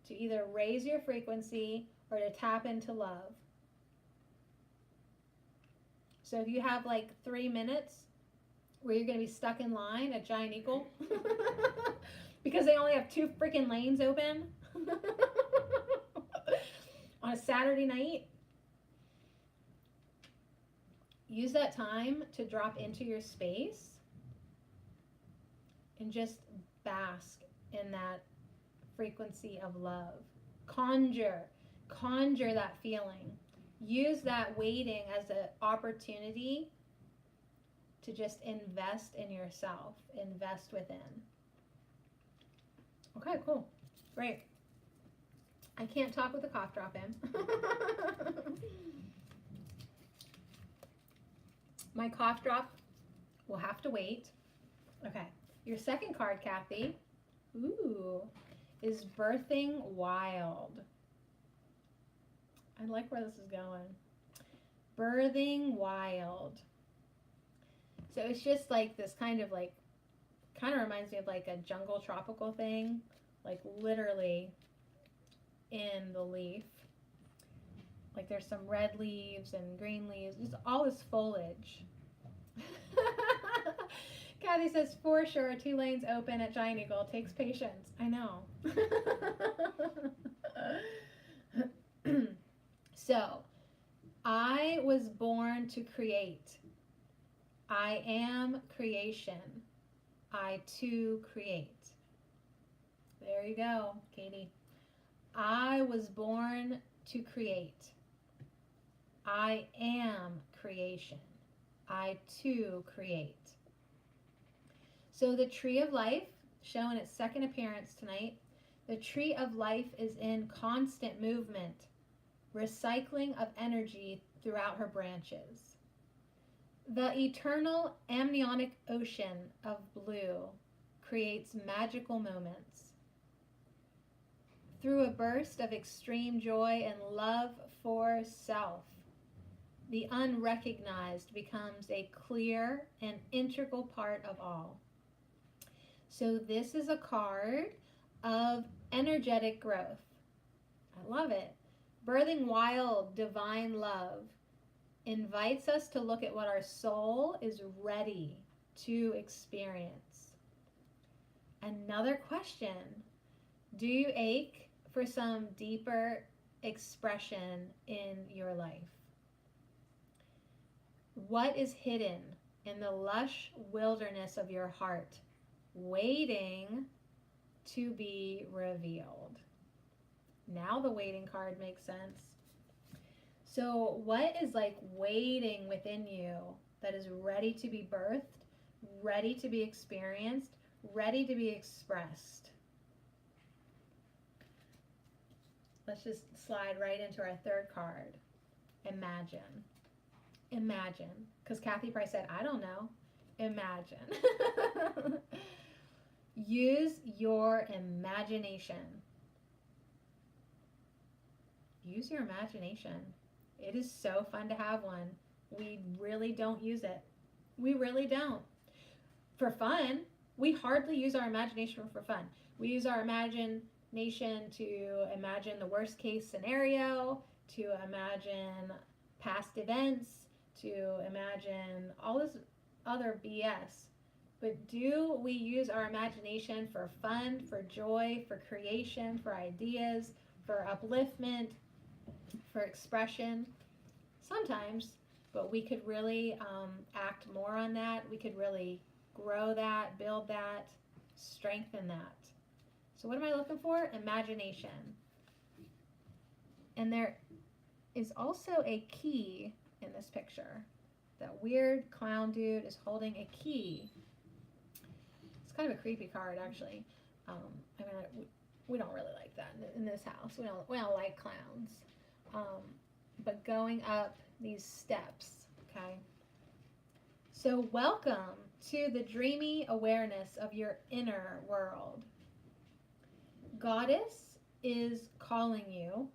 to either raise your frequency or to tap into love. So if you have like 3 minutes where you're going to be stuck in line at Giant Eagle because they only have 2 freaking lanes open on a Saturday night, use that time to drop into your space and just bask in that frequency of love. Conjure that feeling. Use that waiting as an opportunity to just invest in yourself, invest within. Okay, cool. Great. I can't talk with a cough drop in. My cough drop will have to wait. Okay. Your second card, Kathy, is Birthing Wild. I like where this is going. Birthing Wild. So it's just like this kind of reminds me of like a jungle tropical thing, like literally in the leaf. Like there's some red leaves and green leaves, just all this foliage. Kathy says, for sure, 2 lanes open at Giant Eagle. It takes patience. I know. So, I was born to create. I am creation. I too create. There you go, Katie. I was born to create. I am creation. I too create. So the tree of life, shown its second appearance tonight, the tree of life is in constant movement, recycling of energy throughout her branches. The eternal amniotic ocean of blue creates magical moments. Through a burst of extreme joy and love for self, the unrecognized becomes a clear and integral part of all. So this is a card of energetic growth. I love it. Birthing wild, divine love invites us to look at what our soul is ready to experience. Another question: do you ache for some deeper expression in your life? What is hidden in the lush wilderness of your heart, waiting to be revealed? Now the waiting card makes sense. So what is like waiting within you that is ready to be birthed, ready to be experienced, ready to be expressed? Let's just slide right into our third card. Imagine. Imagine. Because Kathy Price said, I don't know. Imagine. Use your imagination. Use your imagination. It is so fun to have one. We really don't use it. We really don't. For fun, we hardly use our imagination for fun. We use our imagination to imagine the worst case scenario, to imagine past events, to imagine all this other BS. But do we use our imagination for fun, for joy, for creation, for ideas, for upliftment, for expression? Sometimes, but we could really act more on that. We could really grow that, build that, strengthen that. So what am I looking for? Imagination. And there is also a key in this picture. That weird clown dude is holding a key. It's kind of a creepy card, actually. We don't really like that in this house. We don't like clowns. But going up these steps, okay? So welcome to the dreamy awareness of your inner world. Goddess is calling you.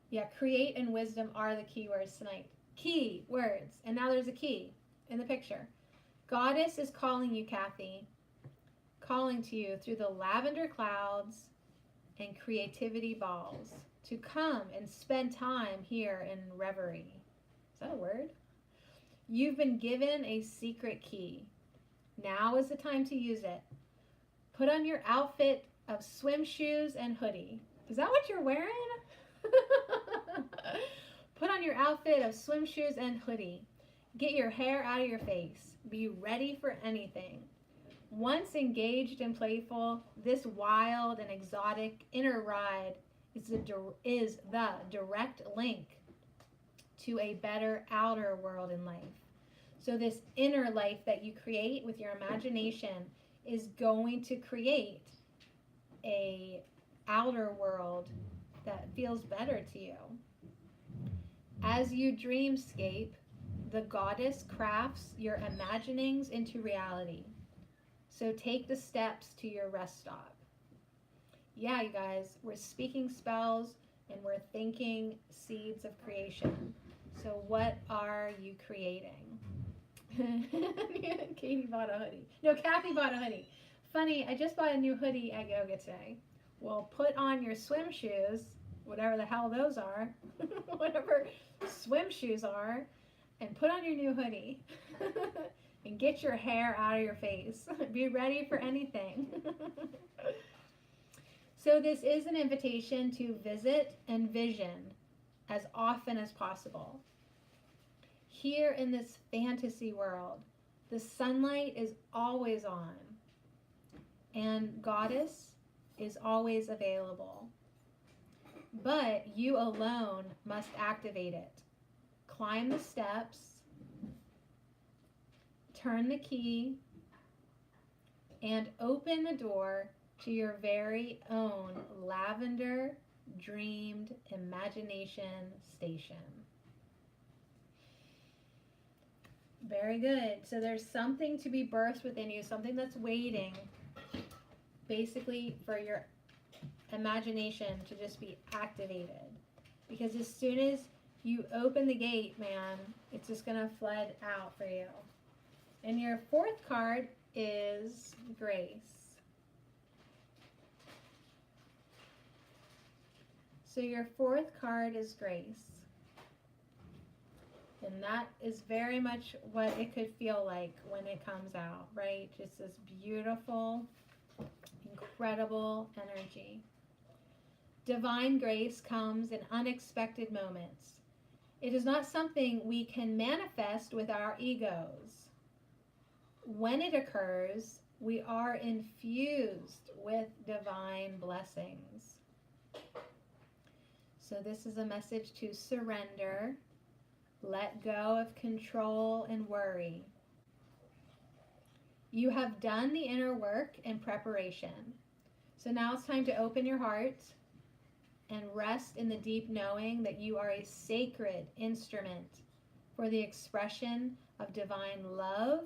Yeah, create and wisdom are the key words tonight. Key words. And now there's a key in the picture. Goddess is calling you, Kathy. Calling to you through the lavender clouds and creativity balls to come and spend time here in reverie. Is that a word? You've been given a secret key. Now is the time to use it. Put on your outfit of swim shoes and hoodie. Is that what you're wearing? Put on your outfit of swim shoes and hoodie. Get your hair out of your face. Be ready for anything. Once engaged and playful, this wild and exotic inner ride is the direct link to a better outer world in life. So this inner life that you create with your imagination is going to create a outer world that feels better to you. As you dreamscape, the goddess crafts your imaginings into reality. So take the steps to your rest stop. Yeah, you guys, we're speaking spells and we're thinking seeds of creation. So what are you creating? Katie bought a hoodie. No, Kathy bought a hoodie. Funny, I just bought a new hoodie at Yoga today. Well, put on your swim shoes, whatever the hell those are, whatever swim shoes are, and put on your new hoodie. And get your hair out of your face. Be ready for anything. So this is an invitation to visit and vision as often as possible. Here in this fantasy world, The sunlight is always on, and Goddess is always available. But you alone must activate it. Climb the steps, turn the key, and open the door to your very own lavender dreamed imagination station. Very good. So there's something to be birthed within you, something that's waiting basically for your imagination to just be activated. Because as soon as you open the gate, man, it's just going to flood out for you. And your fourth card is Grace. So your fourth card is Grace. And that is very much what it could feel like when it comes out, right? Just this beautiful, incredible energy. Divine grace comes in unexpected moments. It is not something we can manifest with our egos. When it occurs, we are infused with divine blessings. So this is a message to surrender. Let go of control and worry. You have done the inner work and preparation. So now it's time to open your heart and rest in the deep knowing that you are a sacred instrument for the expression of divine love,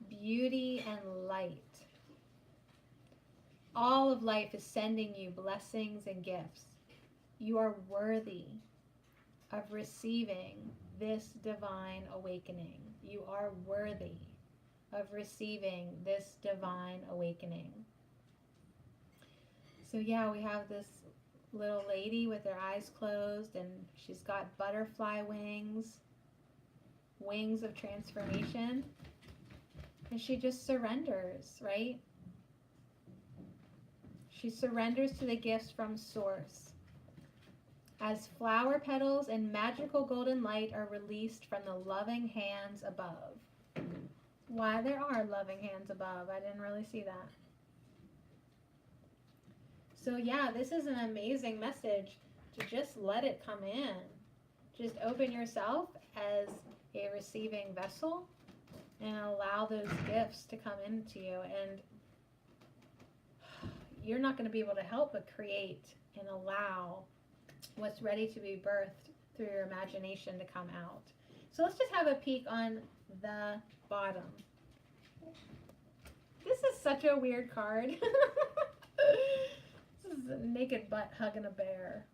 beauty, and light. All of life is sending you blessings and gifts. You are worthy of receiving this divine awakening. You are worthy of receiving this divine awakening. So yeah, we have this little lady with her eyes closed, and she's got butterfly wings, wings of transformation, and she just surrenders, right? She surrenders to the gifts from Source. As flower petals and magical golden light are released from the loving hands above. Why, there are loving hands above. I didn't really see that. So yeah, this is an amazing message to just let it come in. Just open yourself as a receiving vessel and allow those gifts to come into you. And you're not going to be able to help but create and allow what's ready to be birthed through your imagination to come out. So let's just have a peek on the bottom. This is such a weird card. This is a naked butt hugging a bear.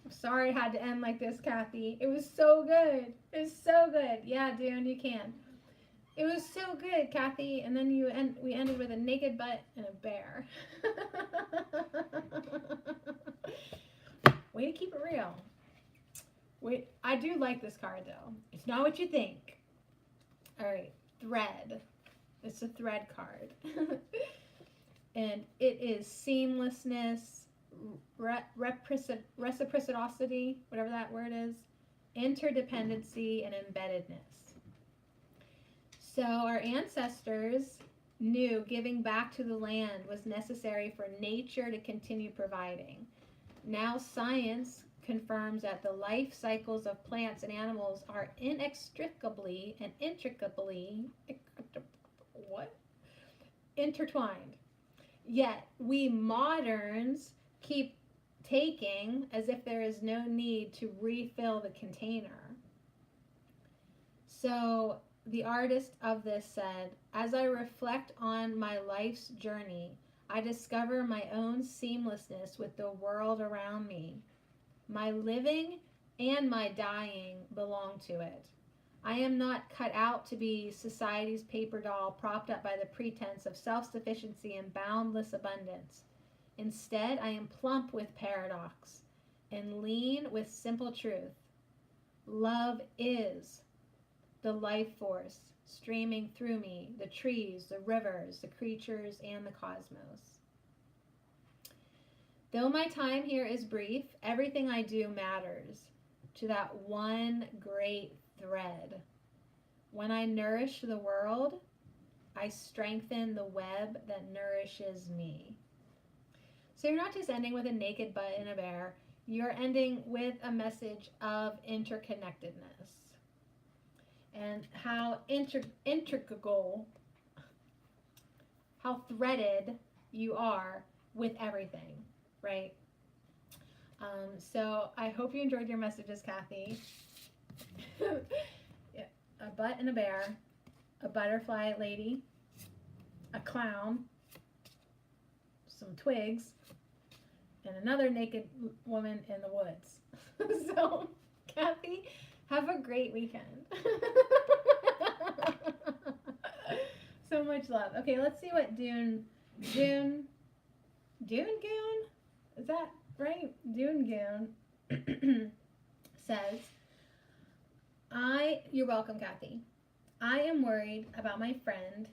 I'm sorry it had to end like this, Kathy. It was so good. It was so good. Yeah, Dune, you can. It was so good, Kathy. And then we ended with a naked butt and a bear. Way to keep it real. Wait, I do like this card though. It's not what you think. All right, thread. It's a thread card. And it is seamlessness, reciprocity, whatever that word is, interdependency, and embeddedness. So our ancestors knew giving back to the land was necessary for nature to continue providing. Now science confirms that the life cycles of plants and animals are inextricably and intricately intertwined. Yet we moderns keep taking as if there is no need to refill the container. So the artist of this said, as I reflect on my life's journey, I discover my own seamlessness with the world around me. My living and my dying belong to it. I am not cut out to be society's paper doll propped up by the pretense of self-sufficiency and boundless abundance. Instead, I am plump with paradox and lean with simple truth. Love is the life force streaming through me, the trees, the rivers, the creatures, and the cosmos. Though my time here is brief, everything I do matters to that one great thread. When I nourish the world, I strengthen the web that nourishes me. So you're not just ending with a naked butt and a bear, you're ending with a message of interconnectedness and how integral, how threaded you are with everything, right? So I hope you enjoyed your messages, Kathy. Yeah, a butt and a bear, a butterfly lady, a clown, some twigs, and another naked woman in the woods. So, Kathy, have a great weekend. So much love. Okay, let's see what Dune Goon? Is that right? Dune Goon says, you're welcome, Kathy. I am worried about my friend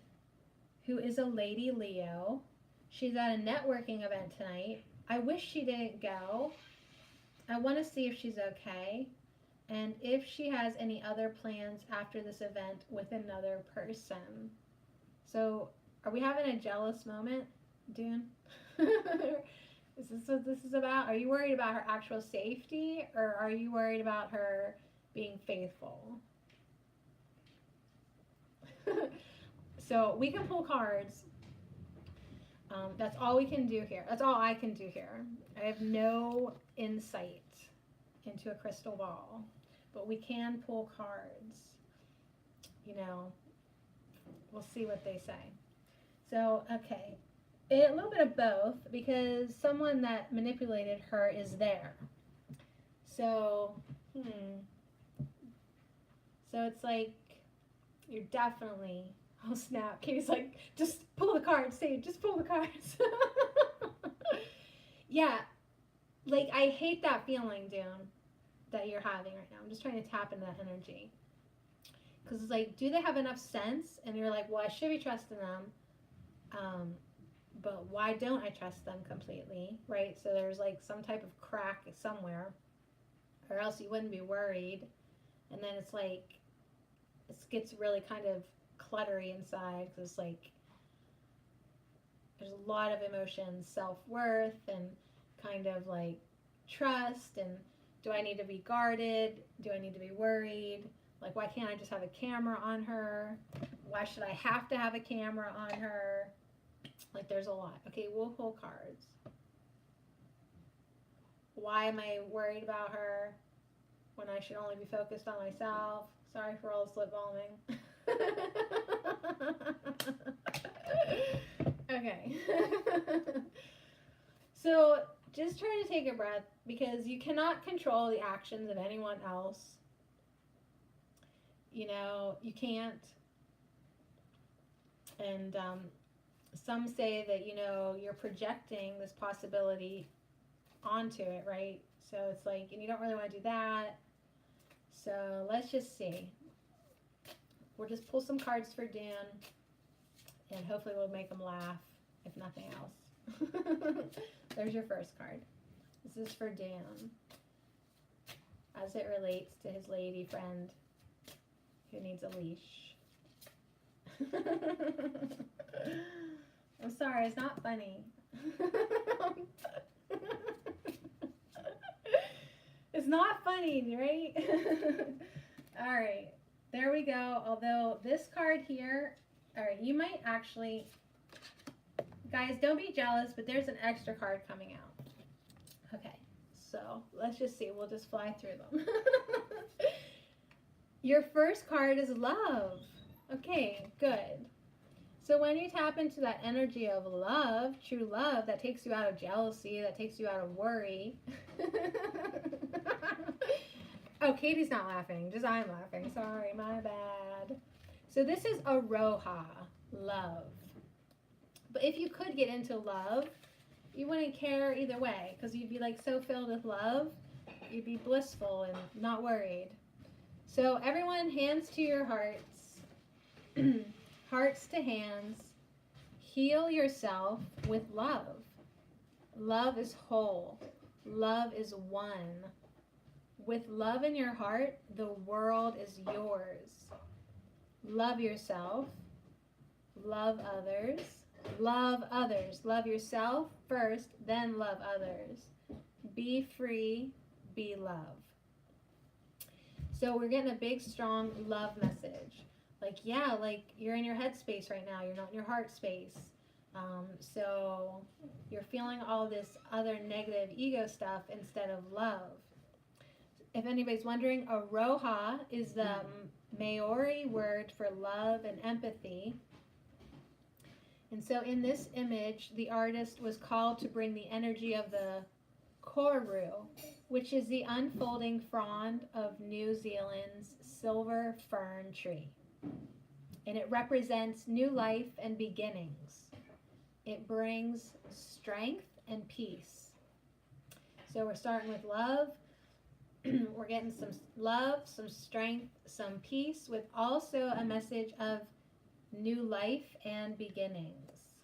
who is a Lady Leo. She's at a networking event tonight. I wish she didn't go. I want to see if she's okay and if she has any other plans after this event with another person. So, are we having a jealous moment, Dune? Is this what this is about? Are you worried about her actual safety or are you worried about her being faithful? So, we can pull cards. That's all we can do here. That's all I can do here. I have no insight into a crystal ball, but we can pull cards. You know, we'll see what they say. So, okay, a little bit of both because someone that manipulated her is there. So, So it's like you're definitely. Oh snap! Katie's like, just pull the cards, Sage. Just pull the cards. Yeah, like I hate that feeling, Dune, that you're having right now. I'm just trying to tap into that energy because it's like, do they have enough sense? And you're like, well, I should be trusting them, but why don't I trust them completely, right? So there's like some type of crack somewhere, or else you wouldn't be worried. And then it's like, it gets really kind of cluttery inside because it's like there's a lot of emotions, self-worth and kind of like trust, and do I need to be guarded? Do I need to be worried? Like, why can't I just have a camera on her? Why should I have to have a camera on her? Like, there's a lot. Okay, we'll pull cards. Why am I worried about her when I should only be focused on myself? Sorry for all the lip balming. Okay. So just try to take a breath because you cannot control the actions of anyone else. You know, you can't. And some say that, you know, you're projecting this possibility onto it, right? So it's like, and you don't really want to do that. So let's just see. We'll just pull some cards for Dan, and hopefully we'll make him laugh, if nothing else. There's your first card. This is for Dan, as it relates to his lady friend who needs a leash. I'm sorry, it's not funny. It's not funny, right? All right, there we go. Although this card here, all right, you might actually, guys, don't be jealous, but there's an extra card coming out. Okay, so let's just see. We'll just fly through them. Your first card is love. Okay, good. So when you tap into that energy of love, true love, that takes you out of jealousy, that takes you out of worry. Oh, Katie's not laughing, just I'm laughing. Sorry, my bad. So this is Aroha, love. But if you could get into love, you wouldn't care either way because you'd be like so filled with love, you'd be blissful and not worried. So everyone, hands to your hearts, hearts to hands. Heal yourself with love. Love is whole. Love is one. With love in your heart, the world is yours. Love yourself. love others. Love others. Love yourself first, then love others. Be free, be love. So we're getting a big, strong love message. Like, yeah, like you're in your head space right now. You're not in your heart space. So you're feeling all this other negative ego stuff instead of love. If anybody's wondering, aroha is the Maori word for love and empathy. And so in this image, the artist was called to bring the energy of the koru, which is the unfolding frond of New Zealand's silver fern tree. And it represents new life and beginnings. It brings strength and peace. So we're starting with love. We're getting some love, some strength, some peace, with also a message of new life and beginnings.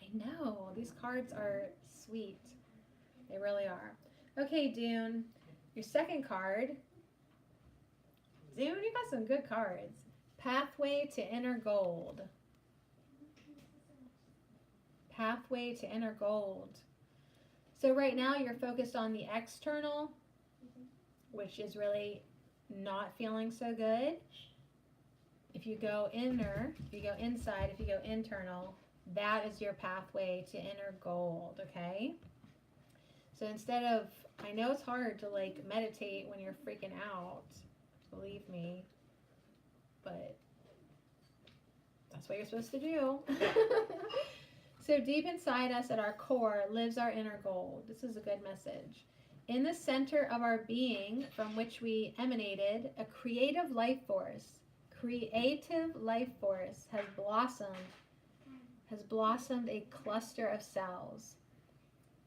I know, these cards are sweet. They really are. Okay, Dune, your second card. Dune, you got some good cards. Pathway to Inner Gold. Pathway to Inner Gold. So right now you're focused on the external, which is really not feeling so good. If you go inner, if you go inside, if you go internal, that is your pathway to inner gold, okay? So instead of, I know it's hard to like meditate when you're freaking out, believe me, but that's what you're supposed to do. So deep inside us at our core lives our inner gold. This is a good message. In the center of our being from which we emanated, a creative life force has blossomed a cluster of cells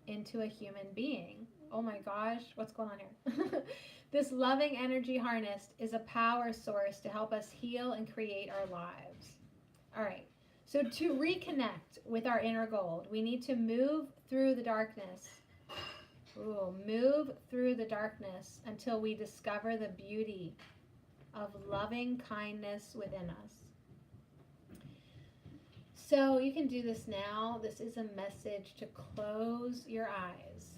into a human being. Oh my gosh, what's going on here? This loving energy harnessed is a power source to help us heal and create our lives. All right, so to reconnect with our inner gold, we need to move through the darkness. Move through the darkness until we discover the beauty of loving kindness within us. So you can do this now. This is a message to close your eyes.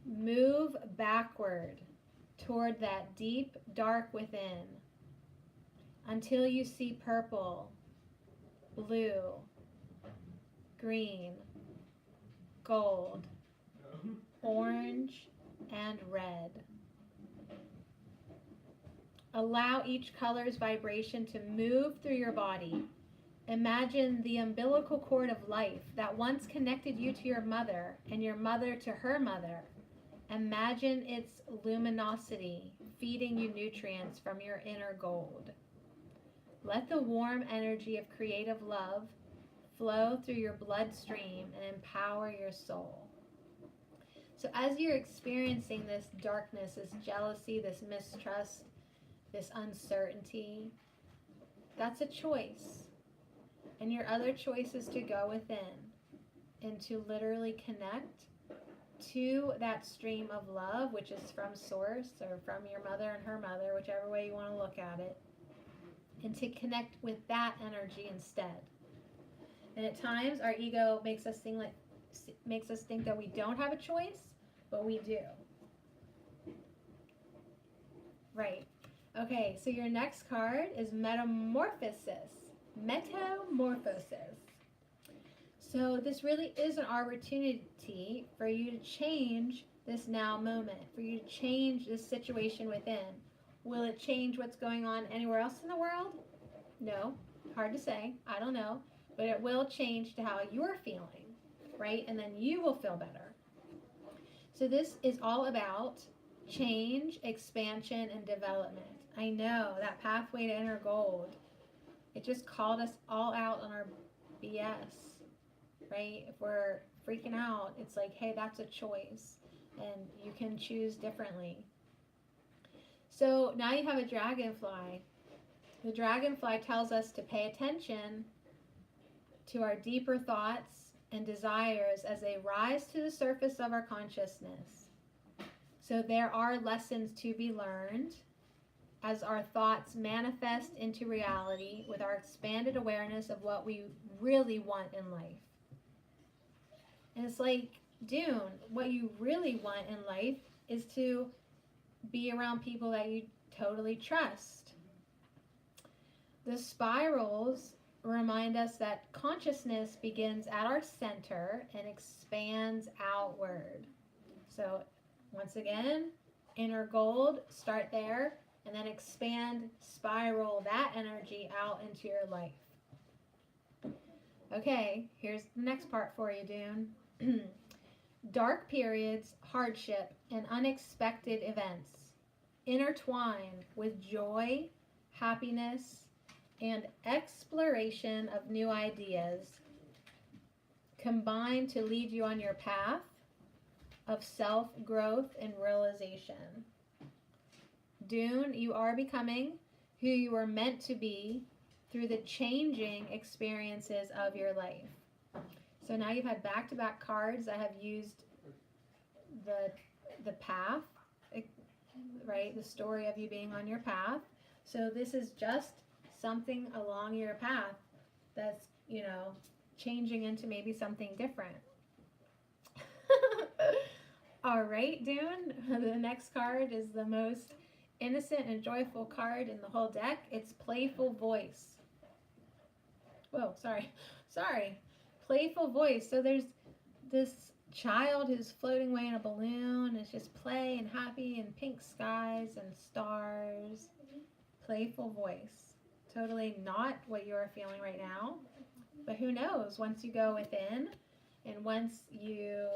Move backward toward that deep dark within until you see purple, blue, green, gold, orange, and red. Allow each color's vibration to move through your body. Imagine the umbilical cord of life that once connected you to your mother and your mother to her mother. Imagine its luminosity feeding you nutrients from your inner gold. Let the warm energy of creative love flow through your bloodstream and empower your soul. So as you're experiencing this darkness, this jealousy, this mistrust, this uncertainty, that's a choice. And your other choice is to go within and to literally connect to that stream of love, which is from source or from your mother and her mother, whichever way you want to look at it, and to connect with that energy instead. And at times our ego makes us think that we don't have a choice, but we do. Right. Okay, so your next card is Metamorphosis. Metamorphosis. So this really is an opportunity for you to change this now moment, for you to change this situation within. Will it change what's going on anywhere else in the world? No, hard to say. I don't know. But it will change to how you're feeling, right? And then you will feel better. So this is all about change, expansion, and development. I know, that pathway to inner gold. It just called us all out on our BS, right? If we're freaking out, it's like, hey, that's a choice. And you can choose differently. So now you have a dragonfly. The dragonfly tells us to pay attention to our deeper thoughts and desires as they rise to the surface of our consciousness. So there are lessons to be learned as our thoughts manifest into reality with our expanded awareness of what we really want in life. And it's like, Dune, what you really want in life is to be around people that you totally trust. The spirals remind us that consciousness begins at our center and expands outward. So, once again, inner gold, start there, and then expand, spiral that energy out into your life. Okay, here's the next part for you, Dune. Dark periods, hardship, and unexpected events intertwine with joy, happiness, and exploration of new ideas combine to lead you on your path of self-growth and realization. Dune, you are becoming who you were meant to be through the changing experiences of your life. So now you've had back-to-back cards that have used the path, right? The story of you being on your path. So this is just something along your path that's, changing into maybe something different. All right, Dune. The next card is the most innocent and joyful card in the whole deck. It's Playful Voice. Whoa, sorry. Playful Voice. So there's this child who's floating away in a balloon. It's just play and happy and pink skies and stars. Playful voice. Totally not what you're feeling right now. But who knows? Once you go within and once you,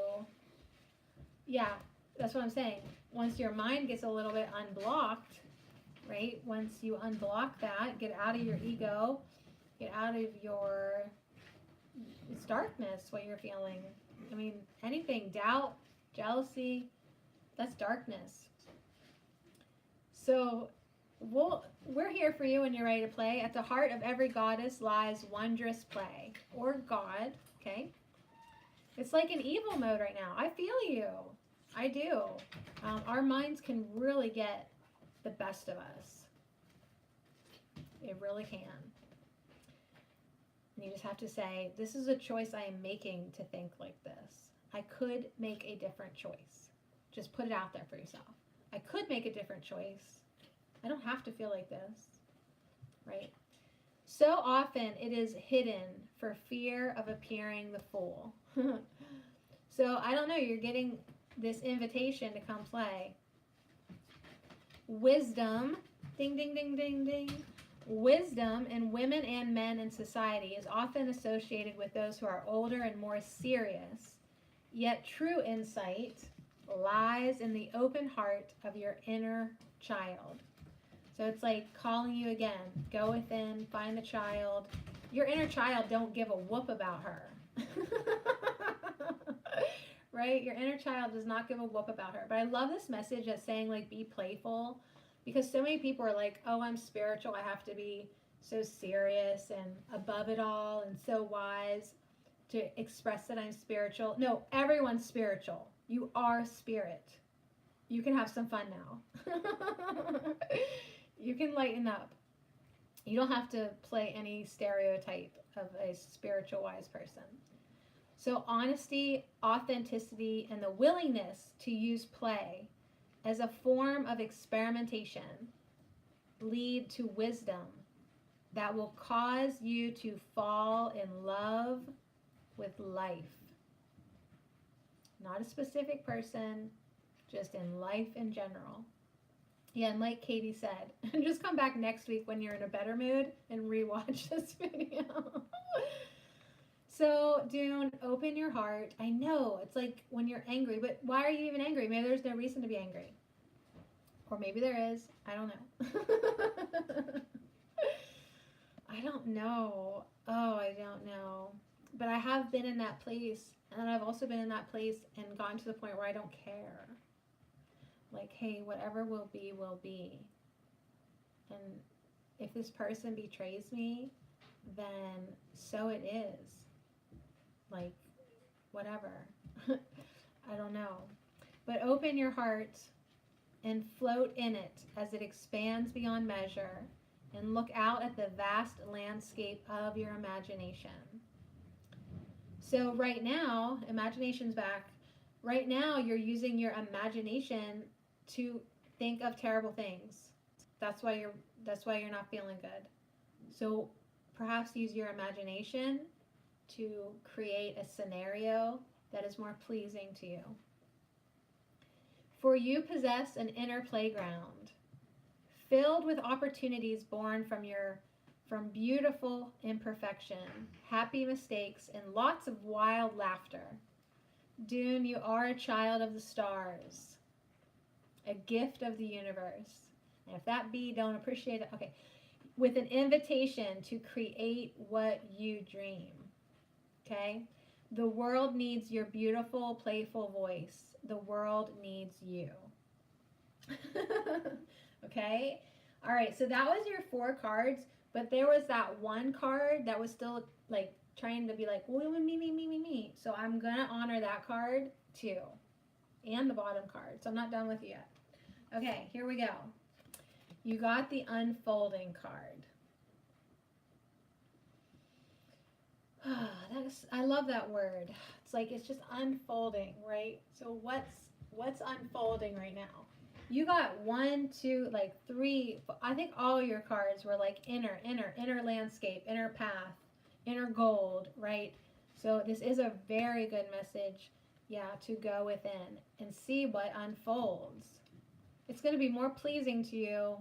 that's what I'm saying. Once your mind gets a little bit unblocked, right? Once you unblock that, get out of your ego, get out of it's darkness, what you're feeling. I mean, anything, doubt, jealousy, that's darkness. So we're here for you when you're ready to play. At the heart of every goddess lies wondrous play, or God, okay? It's like an evil mode right now. I feel you. I do. Our minds can really get the best of us. It really can. And you just have to say, this is a choice I am making to think like this. I could make a different choice. Just put it out there for yourself. I could make a different choice. I don't have to feel like this, right? So often it is hidden for fear of appearing the fool. So I don't know, you're getting this invitation to come play. Wisdom, ding, ding, ding, ding, ding. Wisdom in women and men in society is often associated with those who are older and more serious. Yet true insight lies in the open heart of your inner child. So it's like calling you again. Go within, find the child. Your inner child don't give a whoop about her. Right? Your inner child does not give a whoop about her. But I love this message that's saying, like, be playful. Because so many people are like, oh, I'm spiritual. I have to be so serious and above it all and so wise to express that I'm spiritual. No, everyone's spiritual. You are spirit. You can have some fun now. You can lighten up. You don't have to play any stereotype of a spiritual wise person. So honesty, authenticity, and the willingness to use play as a form of experimentation lead to wisdom that will cause you to fall in love with life. Not a specific person, just in life in general. Yeah, and like Katie said, just come back next week when you're in a better mood and rewatch this video. So, Dune, open your heart. I know, it's like when you're angry, but why are you even angry? Maybe there's no reason to be angry. Or maybe there is. I don't know. I don't know. Oh, I don't know. But I have been in that place, and I've also been in that place and gotten to the point where I don't care. Like, hey, whatever will be, will be. And if this person betrays me, then so it is. Like, whatever. I don't know. But open your heart and float in it as it expands beyond measure, and look out at the vast landscape of your imagination. So right now, imagination's back. Right now, you're using your imagination to think of terrible things. That's why you're not feeling good. So perhaps use your imagination to create a scenario that is more pleasing to you. For you possess an inner playground filled with opportunities born from beautiful imperfection, happy mistakes, and lots of wild laughter. Dune, you are a child of the stars, a gift of the universe. And if that bee don't appreciate it, okay, with an invitation to create what you dream. Okay? The world needs your beautiful, playful voice. The world needs you. Okay? All right, so that was your 4 cards, but there was that one card that was still like trying to be like, well, me. So I'm going to honor that card too, and the bottom card. So I'm not done with you yet. Okay, here we go. You got the unfolding card. I love that word. It's like it's just unfolding, right? So what's unfolding right now? You got 1, 2, like 3. I think all your cards were like inner landscape, inner path, inner gold, right? So this is a very good message, yeah, to go within and see what unfolds. It's going to be more pleasing to you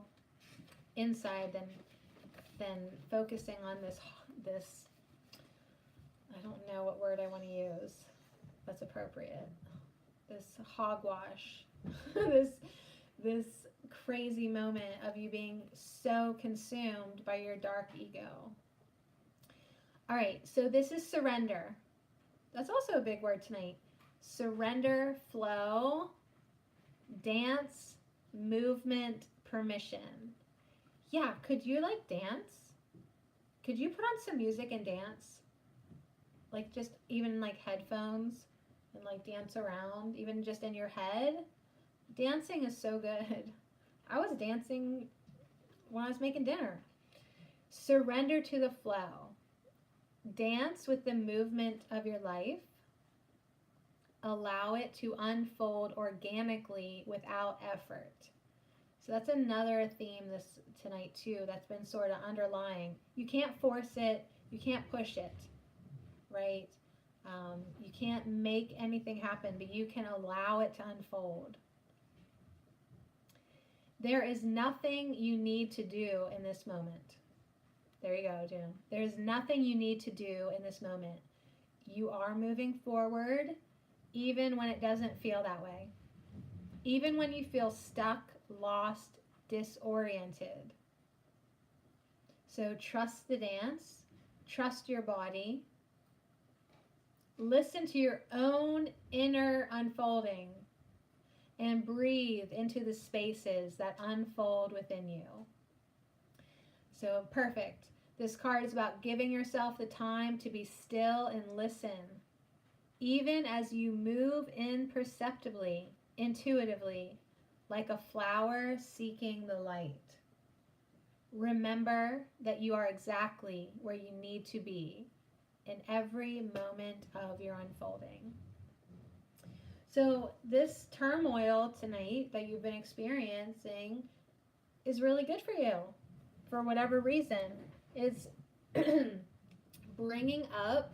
inside than focusing on this I don't know what word I want to use that's appropriate. This hogwash. this crazy moment of you being so consumed by your dark ego. All right, so this is surrender. That's also a big word tonight. Surrender, flow, dance, movement, permission. Yeah, could you like dance? Could you put on some music and dance? Like just even like headphones and like dance around, even just in your head. Dancing is so good. I was dancing when I was making dinner. Surrender to the flow. Dance with the movement of your life. Allow it to unfold organically without effort. So that's another theme tonight too that's been sort of underlying. You can't force it. You can't push it, right? You can't make anything happen, but you can allow it to unfold. There is nothing you need to do in this moment. There you go, June. There's nothing you need to do in this moment. You are moving forward, even when it doesn't feel that way. Even when you feel stuck, lost, disoriented. So trust the dance, trust your body, listen to your own inner unfolding, and breathe into the spaces that unfold within you. So perfect. This card is about giving yourself the time to be still and listen, even as you move imperceptibly, intuitively, like a flower seeking the light. Remember that you are exactly where you need to be in every moment of your unfolding. So this turmoil tonight that you've been experiencing is really good for you for whatever reason. It's bringing up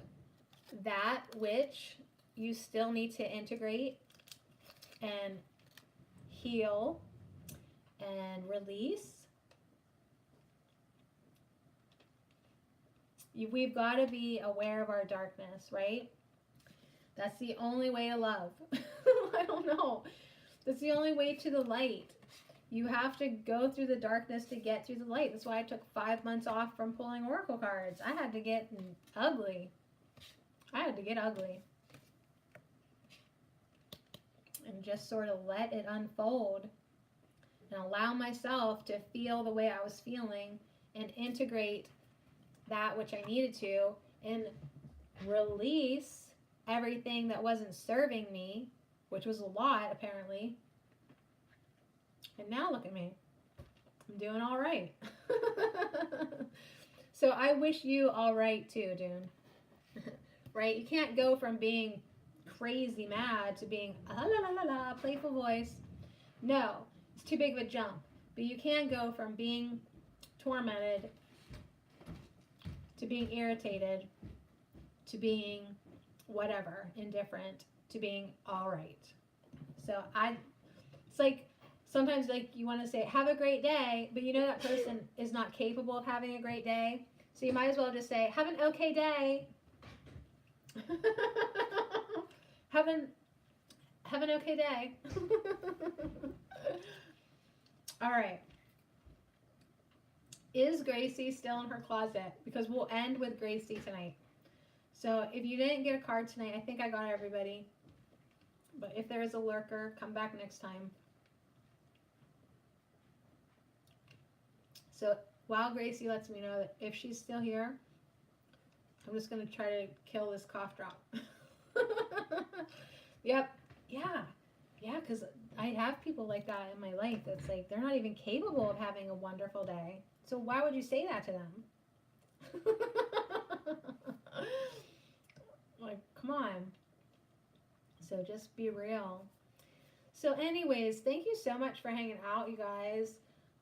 that which you still need to integrate and heal and release. We've got to be aware of our darkness, right? That's the only way to love. I don't know. That's the only way to the light. You have to go through the darkness to get through the light. That's why I took 5 months off from pulling oracle cards. I had to get ugly. And just sort of let it unfold and allow myself to feel the way I was feeling and integrate that which I needed to and release everything that wasn't serving me, which was a lot apparently, And now look at me. I'm doing all right. So I wish you all right too, Dune. Right? You can't go from being crazy mad to being la la la la playful voice. No, it's too big of a jump. But you can go from being tormented to being irritated to being whatever, indifferent, to being all right. So it's like sometimes like you want to say have a great day, but you know that person is not capable of having a great day. So you might as well just say have an okay day. have an okay day. All right. Is Gracie still in her closet? Because we'll end with Gracie tonight. So if you didn't get a card tonight, I think I got everybody. But if there is a lurker, come back next time. So while Gracie lets me know that if she's still here, I'm just going to try to kill this cough drop. Yep. Yeah. Yeah, because I have people like that in my life that's like, they're not even capable of having a wonderful day. So why would you say that to them? Like, come on. So just be real. So anyways, thank you so much for hanging out, you guys.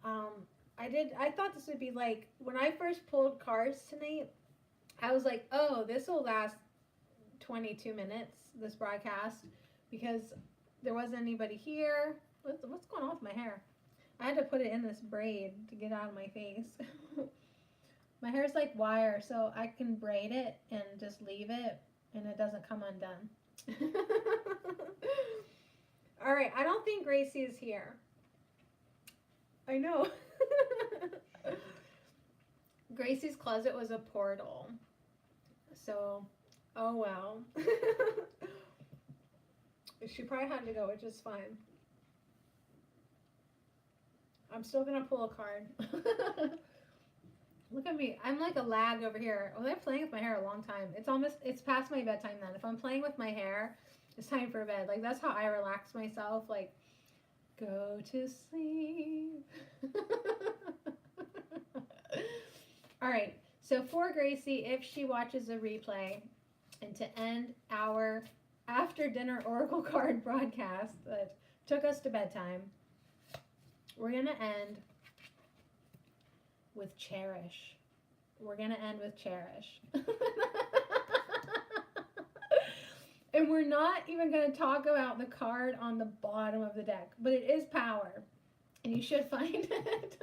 I thought this would be like, when I first pulled cards tonight, I was like, oh, this will last 22 minutes, this broadcast, because there wasn't anybody here. What's going on with my hair? I had to put it in this braid to get out of my face. My hair's like wire, so I can braid it and just leave it, and it doesn't come undone. All right, I don't think Gracie is here. I know. Gracie's closet was a portal. So, oh well. She probably had to go, which is fine. I'm still gonna pull a card. Look at me. I'm like a lag over here. Well, I'm playing with my hair a long time. It's past my bedtime then. If I'm playing with my hair, it's time for bed. Like, that's how I relax myself. Like, go to sleep. All right. So for Gracie, if she watches a replay, and to end our after dinner oracle card broadcast that took us to bedtime, we're going to end with cherish. We're going to end with cherish. And we're not even going to talk about the card on the bottom of the deck, but it is power. And you should find it.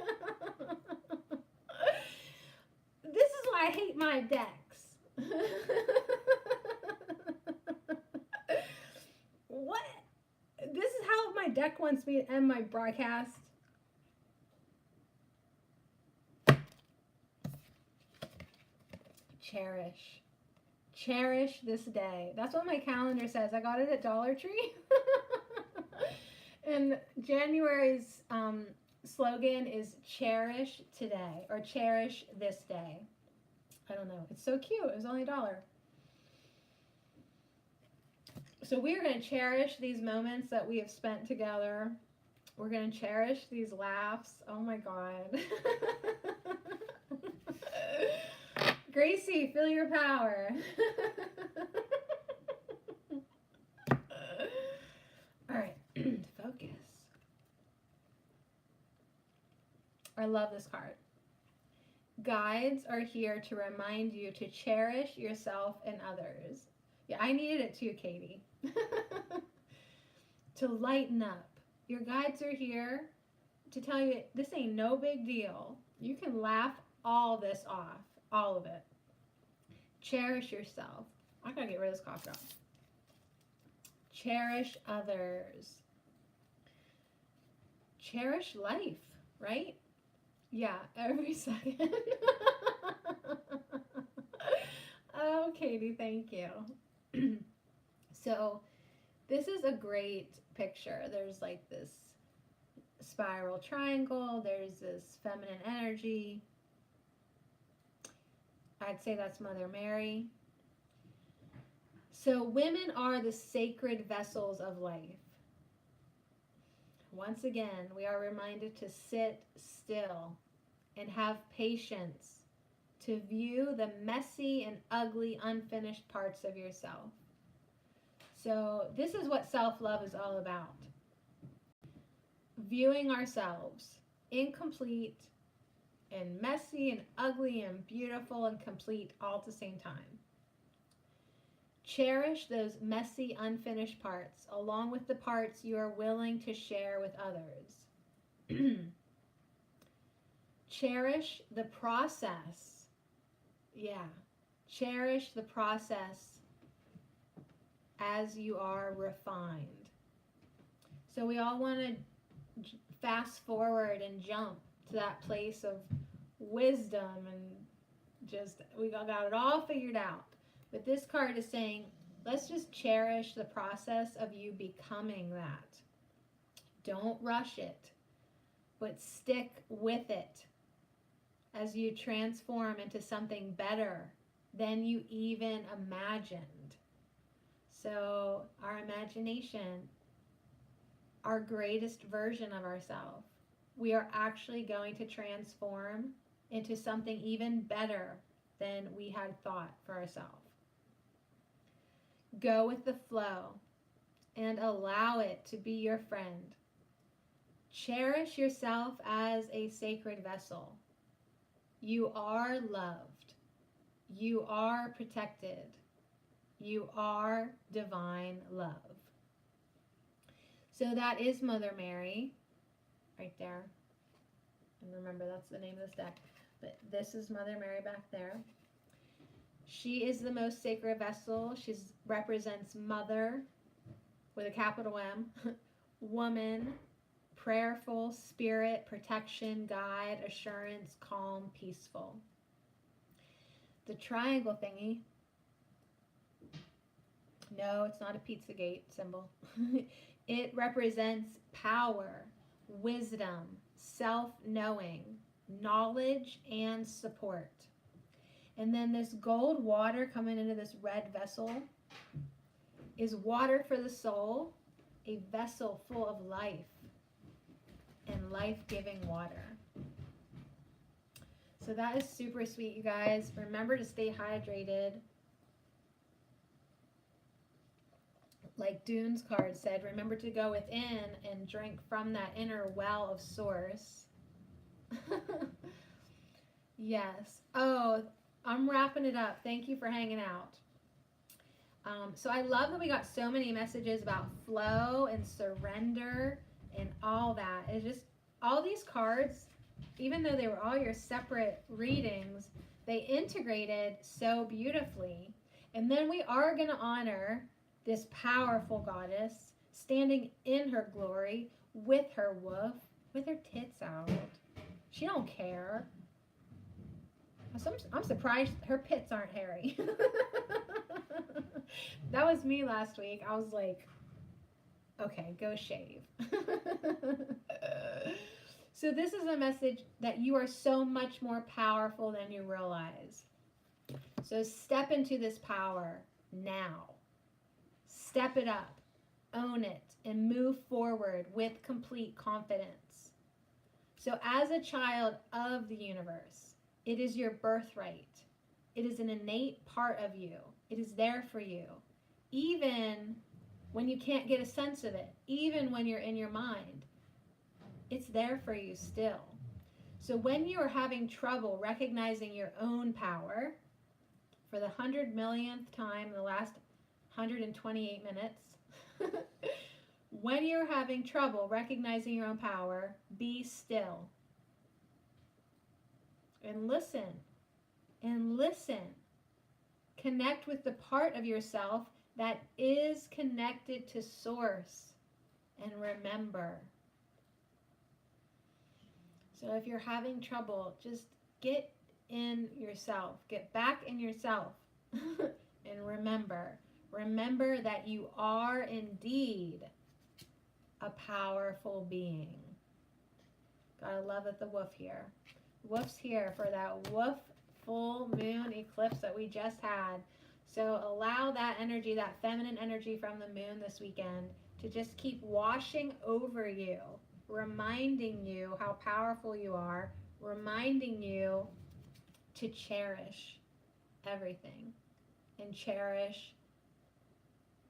This is why I hate my decks. What? This is how my deck wants me to end my broadcast. Cherish. Cherish this day. That's what my calendar says. I got it at Dollar Tree. And January's slogan is cherish today, or cherish this day. I don't know. It's so cute. It was only $1. So we're going to cherish these moments that we have spent together. We're going to cherish these laughs. Oh my God. Gracie, feel your power. All right, focus. I love this card. Guides are here to remind you to cherish yourself and others. Yeah, I needed it too, Katie. To lighten up. Your guides are here to tell you this ain't no big deal. You can laugh all this off. All of it. Cherish yourself. I gotta get rid of this cough drop. Cherish others. Cherish life, right? Yeah, every second. Oh, Katie, thank you. So, this is a great picture. There's like this spiral triangle. There's this feminine energy. I'd say that's Mother Mary. So women are the sacred vessels of life. once again, we are reminded to sit still and have patience to view the messy and ugly, unfinished parts of yourself. So, this is what self-love is all about. Viewing ourselves incomplete and messy and ugly and beautiful and complete all at the same time. Cherish those messy, unfinished parts along with the parts you are willing to share with others. Cherish the process. Yeah. Cherish the process as you are refined. So we all want to fast forward and jump to that place of wisdom and just, we got it all figured out. But this card is saying, let's just cherish the process of you becoming that. Don't rush it, but stick with it as you transform into something better than you even imagined. So our imagination, our greatest version of ourselves, we are actually going to transform into something even better than we had thought for ourselves. Go with the flow and allow it to be your friend. Cherish yourself as a sacred vessel. You are loved. You are protected. You are divine love. So that is Mother Mary right there. And remember, that's the name of this deck. But this is Mother Mary back there. She is the most sacred vessel. She represents mother with a capital M, woman, prayerful, spirit, protection, guide, assurance, calm, peaceful. The triangle thingy, no, it's not a Pizzagate symbol. It represents power, wisdom, self-knowing, knowledge, and support. And then this gold water coming into this red vessel is water for the soul, a vessel full of life and life-giving water. So that is super sweet, you guys. Remember to stay hydrated. Like Dune's card said, remember to go within and drink from that inner well of source. Yes. Oh, I'm wrapping it up. Thank you for hanging out. So I love that we got so many messages about flow and surrender and all that. It's just all these cards, even though they were all your separate readings, they integrated so beautifully. And then we are going to honor this powerful goddess standing in her glory with her woof, with her tits out. She don't care. I'm surprised her pits aren't hairy. That was me last week. I was like, okay, go shave. So this is a message that you are so much more powerful than you realize. So step into this power now. Step it up, own it, and move forward with complete confidence. So as a child of the universe, it is your birthright. It is an innate part of you. It is there for you. Even when you can't get a sense of it, even when you're in your mind, it's there for you still. So when you are having trouble recognizing your own power, for the 100 millionth time in the last 128 minutes, when you're having trouble recognizing your own power, be still. And listen. And listen. Connect with the part of yourself that is connected to source. And remember. So if you're having trouble, just get in yourself. Get back in yourself. And remember. Remember that you are indeed a powerful being. Gotta love it, the wolf here. Wolf's here for that wolf full moon eclipse that we just had. So allow that energy, that feminine energy from the moon this weekend to just keep washing over you, reminding you how powerful you are, reminding you to cherish everything and cherish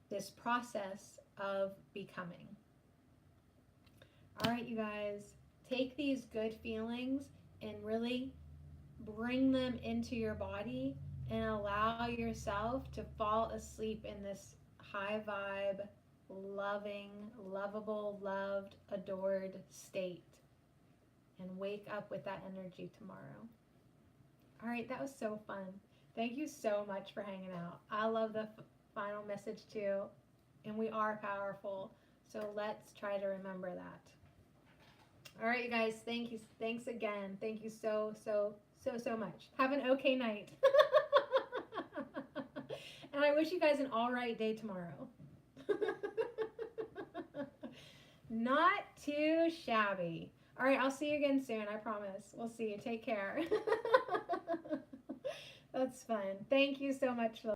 this process of becoming. All right, you guys, take these good feelings and really bring them into your body and allow yourself to fall asleep in this high vibe, loving, lovable, loved, adored state and wake up with that energy tomorrow. All right, that was so fun. Thank you so much for hanging out. I love the final message too, and we are powerful, so let's try to remember that. All right, you guys, thank you. Thanks again. Thank you so much. Have an okay night. And I wish you guys an all right day tomorrow. Not too shabby. All right, I'll see you again soon. I promise. We'll see you. Take care. That's fun. Thank you so much.